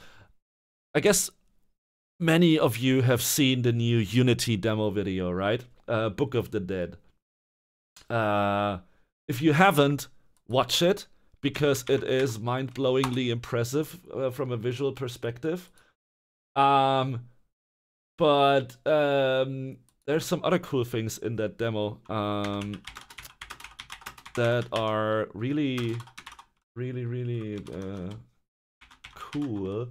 many of you have seen the new Unity demo video, right? Book of the Dead. If you haven't, watch it, because it is mind-blowingly impressive from a visual perspective. But there's some other cool things in that demo that are really cool.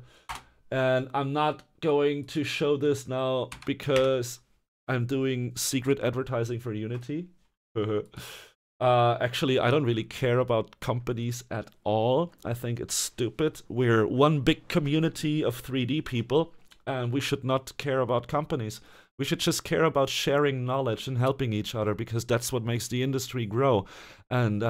And I'm not going to show this now because I'm doing secret advertising for Unity. Actually, I don't really care about companies at all. I think it's stupid. We're one big community of 3D people, and we should not care about companies. We should just care about sharing knowledge and helping each other, because that's what makes the industry grow. And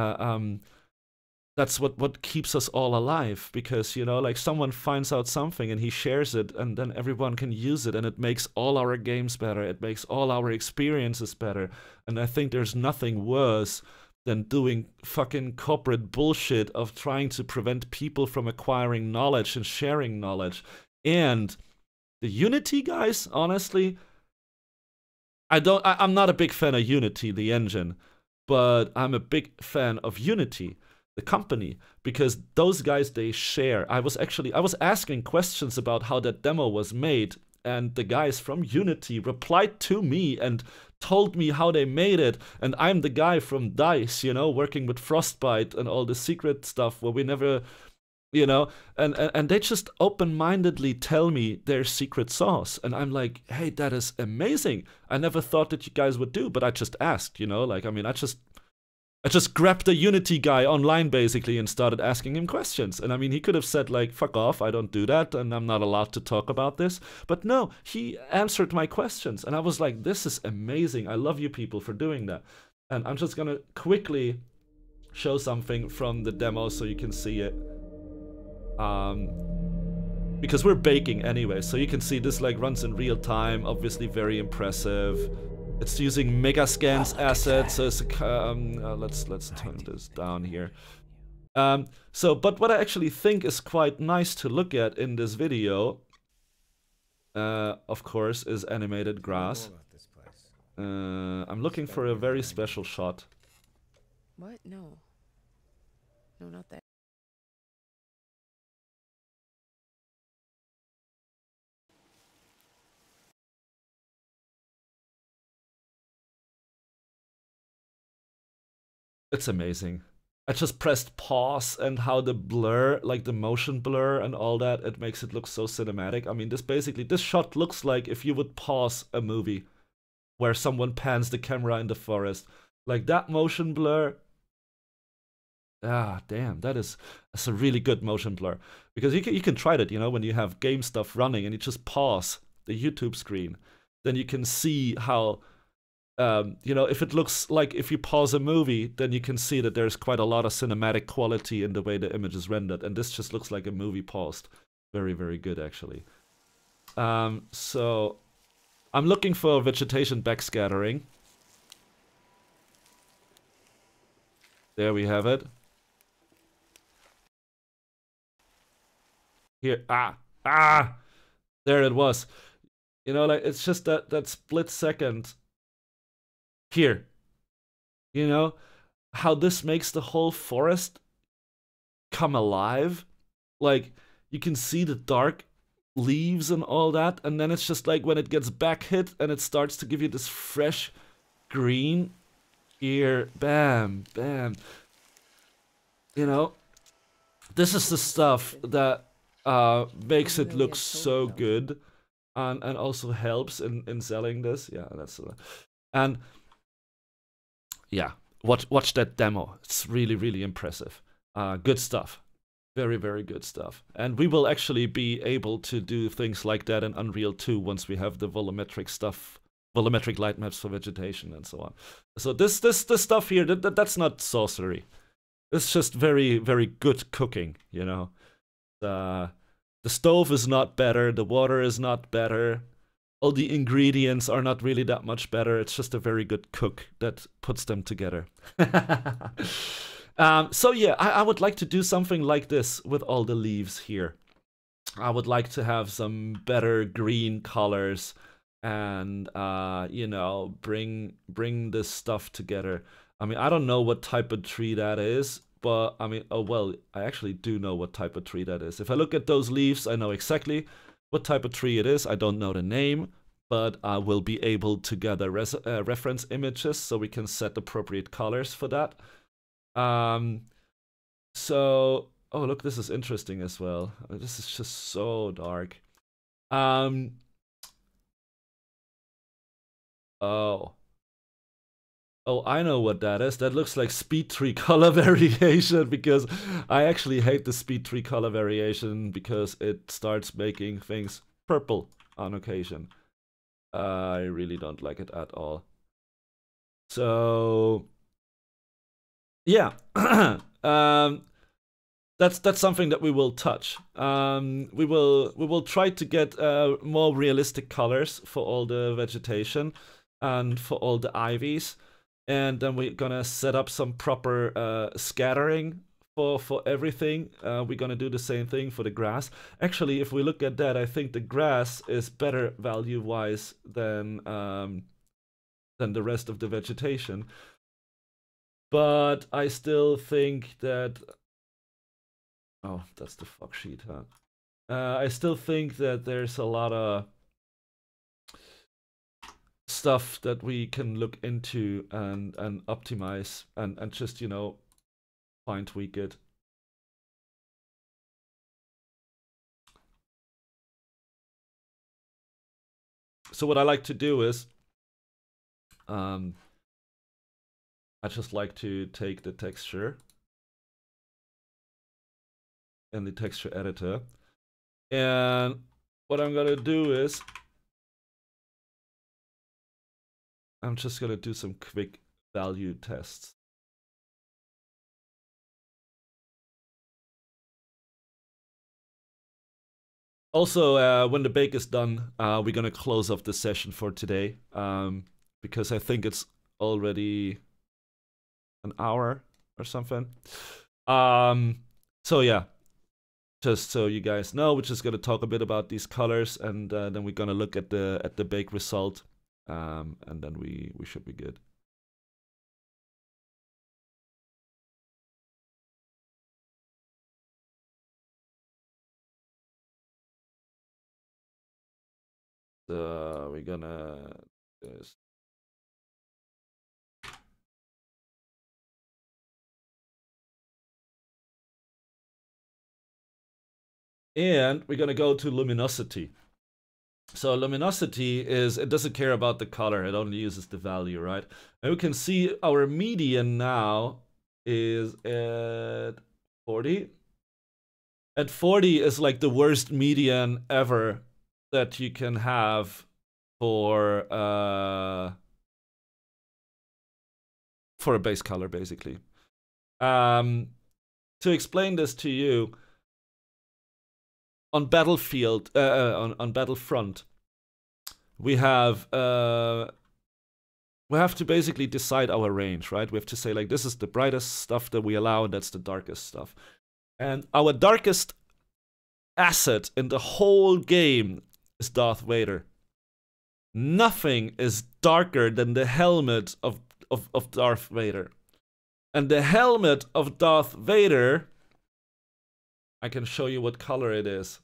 that's what keeps us all alive, because, you know, like someone finds out something and he shares it, and then everyone can use it, and it makes all our games better. It makes all our experiences better. And I think there's nothing worse than doing fucking corporate bullshit of trying to prevent people from acquiring knowledge and sharing knowledge. And the Unity guys, honestly, I'm not a big fan of Unity, the engine, but I'm a big fan of Unity, the company, because those guys, they share. I was asking questions about how that demo was made, and the guys from Unity replied to me and told me how they made it. And I'm the guy from DICE, you know, working with Frostbite and all the secret stuff where we never, you know, and they just open-mindedly tell me their secret sauce. And I'm like, hey, that is amazing. I never thought that you guys would do, but I just asked, you know, like, I mean, I just grabbed the Unity guy online, basically, and started asking him questions. And I mean, he could have said, like, fuck off, I don't do that, and I'm not allowed to talk about this. But no, he answered my questions. And I was like, this is amazing. I love you people for doing that. And I'm just gonna quickly show something from the demo so you can see it. Because we're baking anyway, so you can see this like runs in real time, obviously very impressive. It's using Megascan's assets, so it's let's turn this down here. But what I actually think is quite nice to look at in this video, of course, is animated grass. I'm looking for a very special shot. What? No. No, not that. It's amazing. I just pressed pause, and how the blur, like the motion blur and all that, it makes it look so cinematic. I mean, this shot looks like if you would pause a movie where someone pans the camera in the forest. Like that motion blur. Ah, damn, that's a really good motion blur. Because you can try that, you know, when you have game stuff running and you just pause the YouTube screen, then you can see how, you know, if it looks like if you pause a movie, then you can see that there's quite a lot of cinematic quality in the way the image is rendered. And this just looks like a movie paused. Very, very good, actually. So I'm looking for vegetation backscattering. There we have it. Here, there it was. You know, like, it's just that split second here. You know, how this makes the whole forest come alive. Like, you can see the dark leaves and all that, and then it's just like when it gets back hit and it starts to give you this fresh green here, bam, bam. You know, this is the stuff that makes Even it though he look has solar so cells. good, and also helps in selling this. Yeah, that's and yeah, watch that demo. It's really really impressive. Good stuff. Very very good stuff. And we will actually be able to do things like that in Unreal 2 once we have the volumetric stuff, volumetric light maps for vegetation and so on. So this stuff here, that's not sorcery. It's just very very good cooking. You know, the stove is not better. The water is not better. All the ingredients are not really that much better. It's just a very good cook that puts them together. So yeah, I would like to do something like this with all the leaves here. I would like to have some better green colors and you know, bring this stuff together. I mean, I don't know what type of tree that is, but I mean, oh well, I actually do know what type of tree that is. If I look at those leaves, I know exactly what type of tree it is. I don't know the name, but I will be able to gather reference images so we can set appropriate colors for that. So, oh look, this is interesting as well. This is just so dark. Um, oh. Oh, I know what that is. That looks like speed tree color variation because I actually hate the speed tree color variation because it starts making things purple on occasion. I really don't like it at all. So, yeah. That's something that we will touch. We will try to get more realistic colors for all the vegetation and for all the ivies, and then we're gonna set up some proper scattering for everything. We're gonna do the same thing for the grass. Actually, if we look at that, I think the grass is better value-wise than the rest of the vegetation. But I still think that. Oh, that's the fuck sheet, huh? I still think that there's a lot of stuff that we can look into and optimize and just, you know, fine tweak it. So what I like to do is, I just like to take the texture in the texture editor, and what I'm gonna do is I'm just gonna do some quick value tests. Also, when the bake is done, we're gonna close off the session for today, because I think it's already an hour or something. So yeah, just so you guys know, we're just gonna talk a bit about these colors, and then we're gonna look at the bake result, and then we should be good. So we're gonna this. And we're gonna go to luminosity. So luminosity is, it doesn't care about the color, it only uses the value, right? And we can see our median now is at 40. At 40 is like the worst median ever that you can have for a base color, basically. To explain this to you, on Battlefield, on Battlefront, we have to basically decide our range, right? We have to say, like, this is the brightest stuff that we allow, and that's the darkest stuff. And our darkest asset in the whole game is Darth Vader. Nothing is darker than the helmet of Darth Vader. And the helmet of Darth Vader, I can show you what color it is.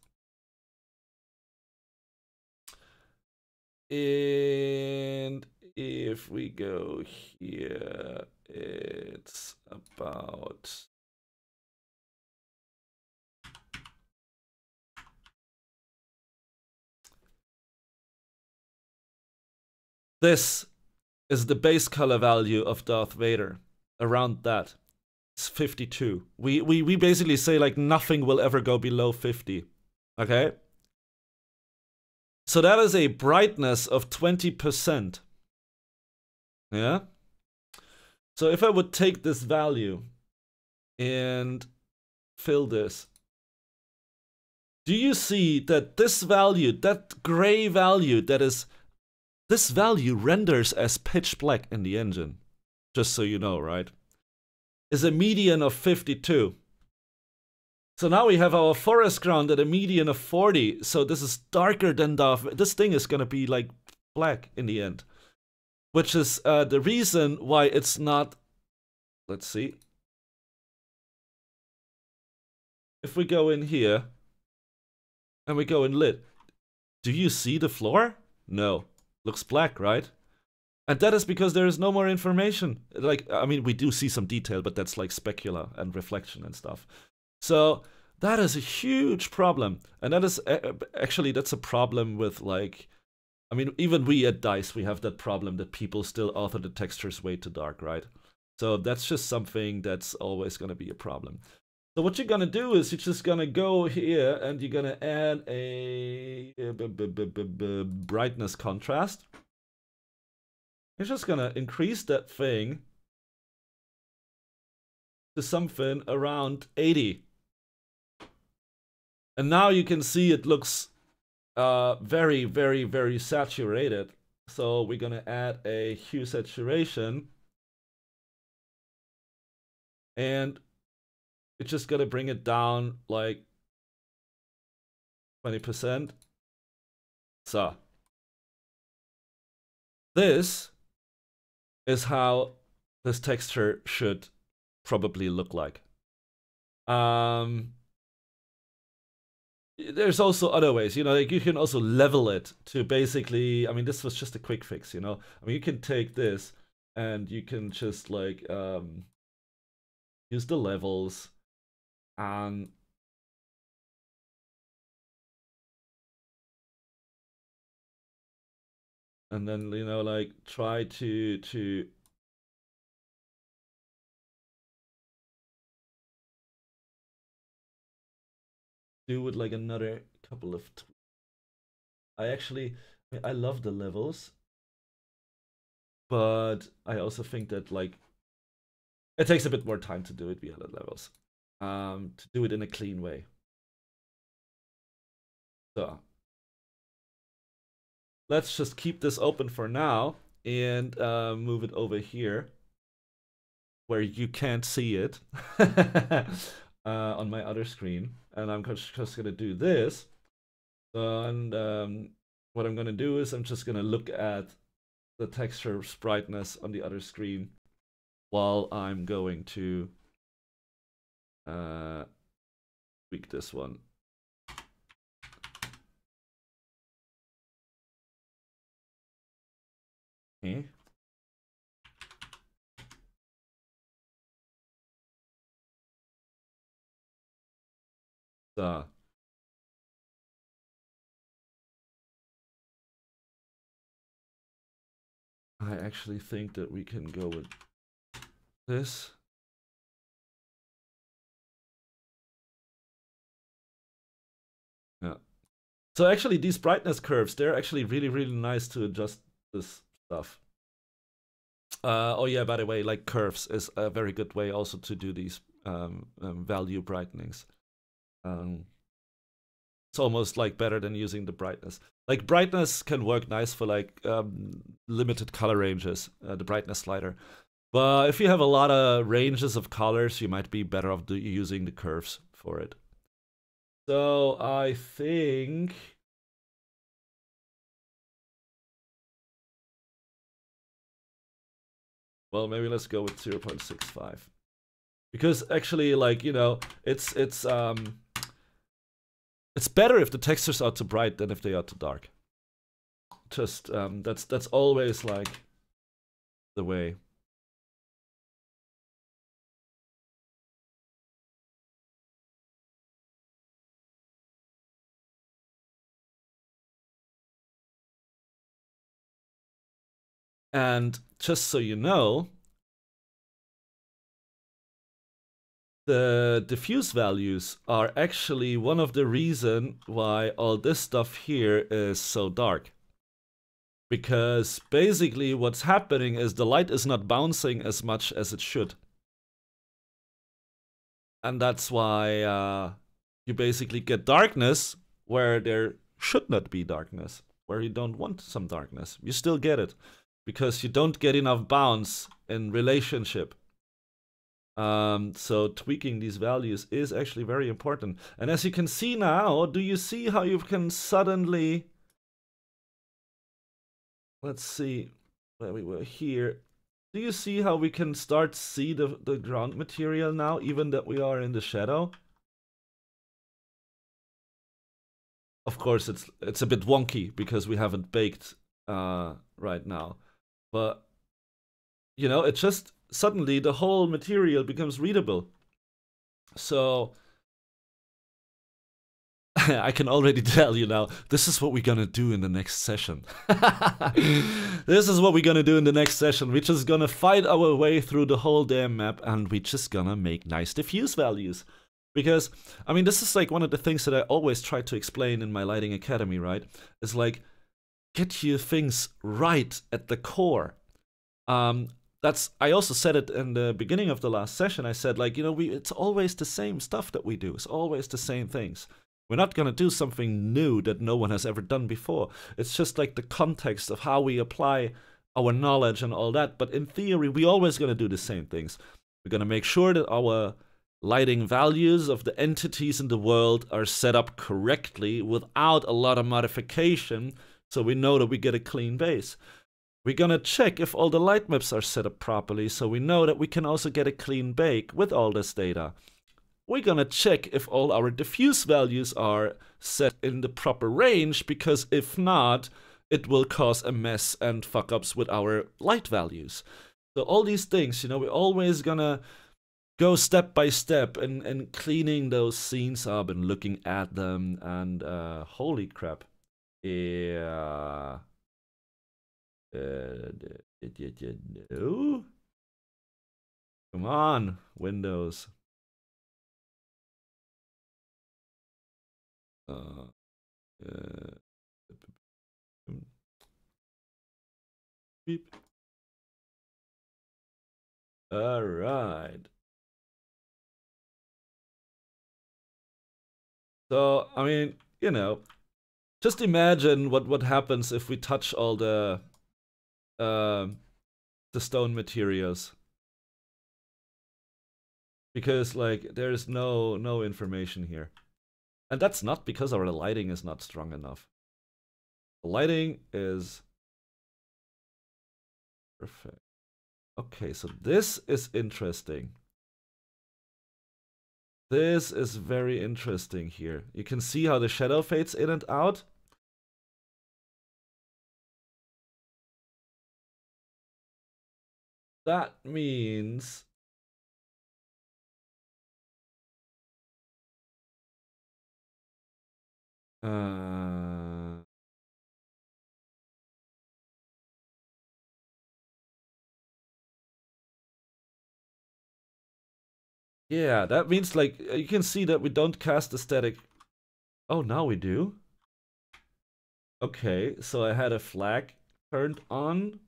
And if we go here, it's about This is the base color value of Darth Vader. Around that. It's 52. We basically say like nothing will ever go below 50. Okay? So that is a brightness of 20%. Yeah? So if I would take this value and fill this, do you see that this value, that gray value, this value renders as pitch black in the engine? Just so you know, right? Is a median of 52. So now we have our forest ground at a median of 40. So this is darker than this thing is gonna be like black in the end. Which is the reason why it's not, let's see. If we go in here, and we go in lit, do you see the floor? No. Looks black, right? And that is because there is no more information. Like, I mean, we do see some detail, but that's like specula and reflection and stuff. So that is a huge problem. And that is, actually, that's a problem with like, I mean, even we at DICE, we have that problem that people still author the textures way too dark, right? So that's just something that's always going to be a problem. So what you're going to do is you're just going to go here and you're going to add a brightness contrast. You're just going to increase that thing to something around 80. And now you can see it looks very, very, very saturated. So we're going to add a hue saturation. And it's just going to bring it down like 20%. So this is how this texture should probably look like. There's also other ways, you know, like you can also level it to basically, I mean, this was just a quick fix, you know. I mean, you can take this and you can just like use the levels and then, you know, like try to do with like another couple of I love the levels, but I also think that like it takes a bit more time to do it via the levels, to do it in a clean way. So let's just keep this open for now and move it over here where you can't see it on my other screen. And I'm just gonna do this. And what I'm gonna do is I'm just gonna look at the texture brightness on the other screen while I'm going to tweak this one. Okay. So I actually think that we can go with this. Yeah. So actually these brightness curves, they're actually really, really nice to adjust this stuff. Oh yeah, by the way, like curves is a very good way also to do these value brightenings. It's almost like better than using the brightness. Like brightness can work nice for like limited color ranges, the brightness slider. But if you have a lot of ranges of colors, you might be better off using the curves for it. So I think well, maybe let's go with 0.65. Because actually, like, you know, it's better if the textures are too bright than if they are too dark. Just that's always like the way. And just so you know, the diffuse values are actually one of the reasons why all this stuff here is so dark. Because basically what's happening is the light is not bouncing as much as it should. And that's why you basically get darkness where there should not be darkness, where you don't want some darkness. You still get it, because you don't get enough bounce in relationship. So tweaking these values is actually very important. And as you can see now, do you see how you can suddenly... Let's see where we were here. Do you see how we can start see the ground material now, even that we are in the shadow? Of course, it's a bit wonky because we haven't baked right now. But, you know, it just... Suddenly the whole material becomes readable. So I can already tell you now, this is what we're gonna do in the next session. This is what we're gonna do in the next session. We're just gonna fight our way through the whole damn map, and we're just gonna make nice diffuse values. Because, I mean, this is like one of the things that I always try to explain in my Lighting Academy, right? It's like, get your things right at the core. I also said it in the beginning of the last session. I said, like, you know, it's always the same stuff that we do. It's always the same things. We're not going to do something new that no one has ever done before. It's just like the context of how we apply our knowledge and all that. But in theory, we're always going to do the same things. We're going to make sure that our lighting values of the entities in the world are set up correctly without a lot of modification, so we know that we get a clean base. We're gonna check if all the light maps are set up properly, so we know that we can also get a clean bake with all this data. We're gonna check if all our diffuse values are set in the proper range, because if not, it will cause a mess and fuck-ups with our light values. So all these things, you know, we're always gonna go step by step and cleaning those scenes up and looking at them, and holy crap. Yeah. No? Come on, Windows. Beep. All right. So, I mean, you know, just imagine what happens if we touch all the stone materials, because like there's no information here, and that's not because our lighting is not strong enough. The lighting is perfect. Okay, so this is interesting. This is very interesting here. You can see how the shadow fades in and out. That means yeah, that means like you can see that we don't cast the static. Oh, now we do. Okay, so I had a flag turned on,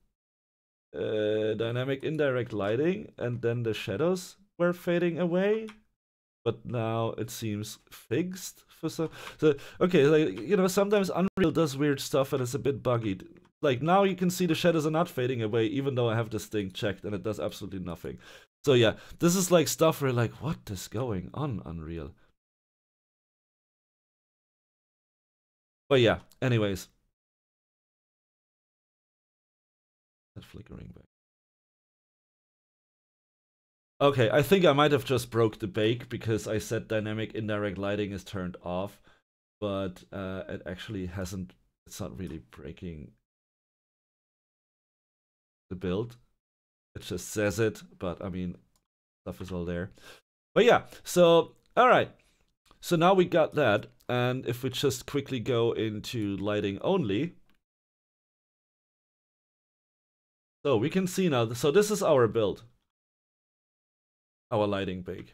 dynamic indirect lighting, and then the shadows were fading away. But now it seems fixed for some. So okay, like, you know, sometimes Unreal does weird stuff and it's a bit buggy. Like now you can see the shadows are not fading away, even though I have this thing checked and it does absolutely nothing. So yeah, this is like stuff where like, what is going on, Unreal? But yeah, anyways. That flickering back. Okay, I think I might have just broke the bake because I said dynamic indirect lighting is turned off, but it actually hasn't. It's not really breaking the build. It just says it, but I mean, stuff is all there. But yeah, so all right. So now we got that, and if we just quickly go into lighting only, So we can see now, so this is our build, our lighting bake.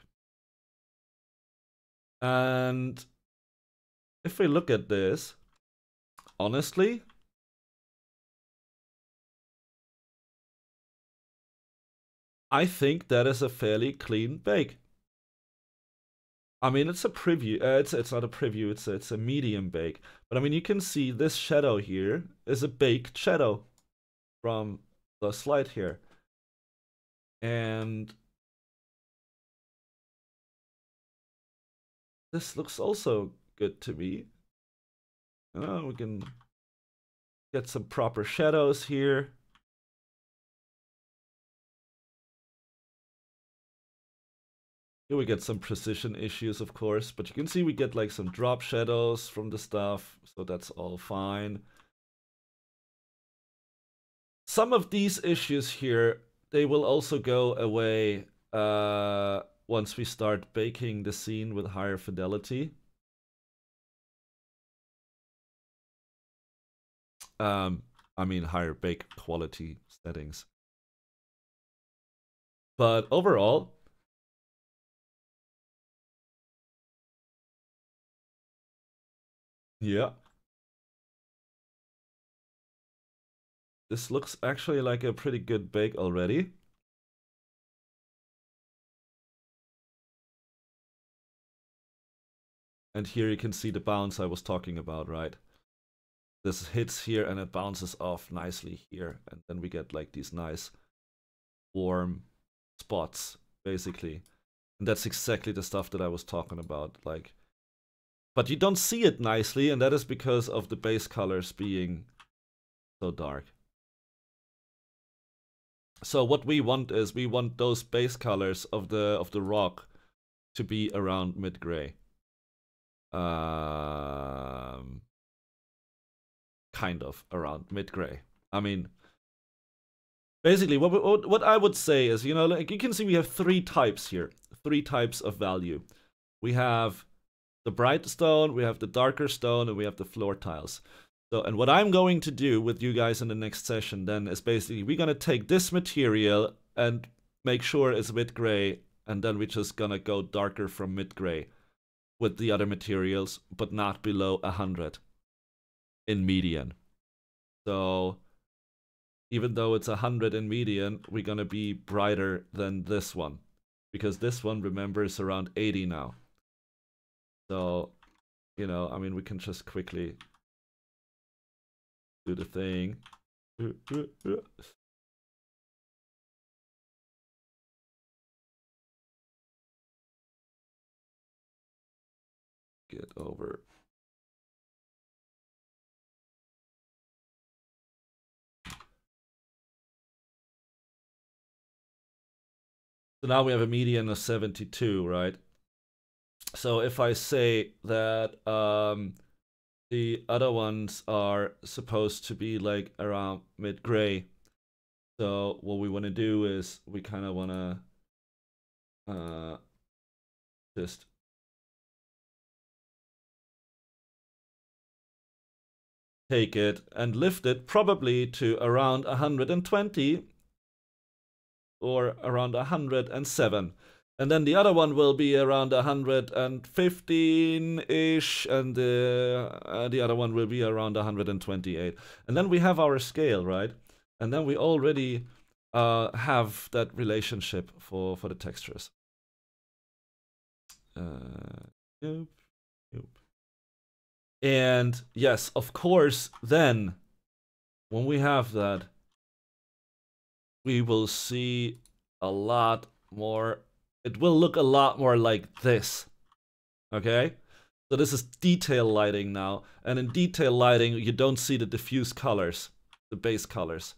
And if we look at this, honestly, I think that is a fairly clean bake. I mean, it's a preview. It's not a preview. It's a medium bake. But I mean, you can see this shadow here is a baked shadow from the slide here, and this looks also good to me. We can get some proper shadows here. Here we get some precision issues, of course, but you can see we get like some drop shadows from the stuff, so that's all fine. Some of these issues here, they will also go away once we start baking the scene with higher fidelity. I mean higher bake quality settings. But overall, yeah, this looks actually like a pretty good bake already. And here you can see the bounce I was talking about, right? This hits here and it bounces off nicely here. And then we get like these nice warm spots, basically. And that's exactly the stuff that I was talking about. Like, but you don't see it nicely, and that is because of the base colors being so dark. So what we want is we want those base colors of the rock to be around mid-gray. Kind of around mid-gray. I mean, basically what I would say is, you know, like you can see we have three types here, three types of value. We have the bright stone, we have the darker stone, and we have the floor tiles. So, and what I'm going to do with you guys in the next session then is basically we're gonna take this material and make sure it's mid-gray, and then we're just gonna go darker from mid-gray with the other materials, but not below 100 in median. So even though it's 100 in median, we're gonna be brighter than this one, because this one, remember, is around 80 now. So, you know, I mean, we can just quickly do the thing. Get over. So now we have a median of 72, right? So if I say that the other ones are supposed to be like around mid-gray, so what we want to do is we kind of want to just take it and lift it probably to around 120 or around 107. And then the other one will be around 115-ish, and the other one will be around 128. And then we have our scale, right? And then we already have that relationship for the textures. Nope. And yes, of course, then when we have that, we will see a lot more. It will look a lot more like this. Okay? So this is detail lighting now. And in detail lighting, you don't see the diffuse colors, the base colors.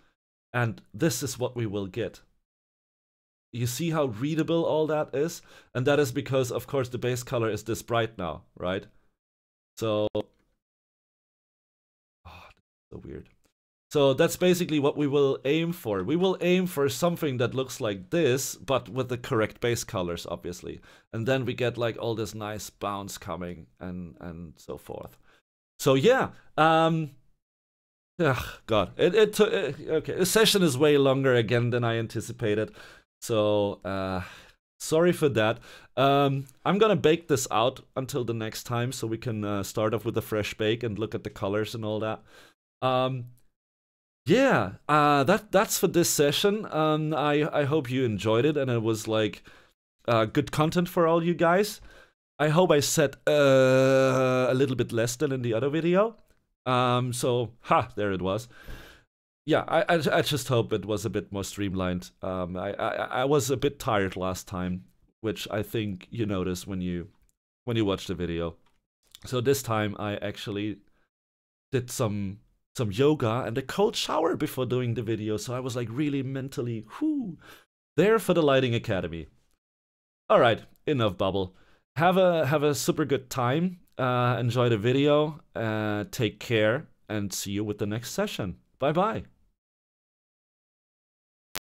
And this is what we will get. You see how readable all that is? And that is because, of course, the base color is this bright now, right? So, oh, that's so weird. So that's basically what we will aim for. We will aim for something that looks like this, but with the correct base colors, obviously. And then we get like all this nice bounce coming and so forth. So yeah, Ugh, God, it took. Okay, the session is way longer again than I anticipated, so sorry for that. I'm gonna bake this out until the next time, so we can start off with a fresh bake and look at the colors and all that. Um, yeah, that's for this session. I hope you enjoyed it and it was like good content for all you guys. I hope I said a little bit less than in the other video. So, there it was. Yeah, I just hope it was a bit more streamlined. I was a bit tired last time, which I think you notice when you watch the video. So this time I actually did some yoga and a cold shower before doing the video, so I was like really mentally there for the Lighting Academy. All right, enough bubble. Have a super good time. Enjoy the video. Take care and see you with the next session. Bye bye.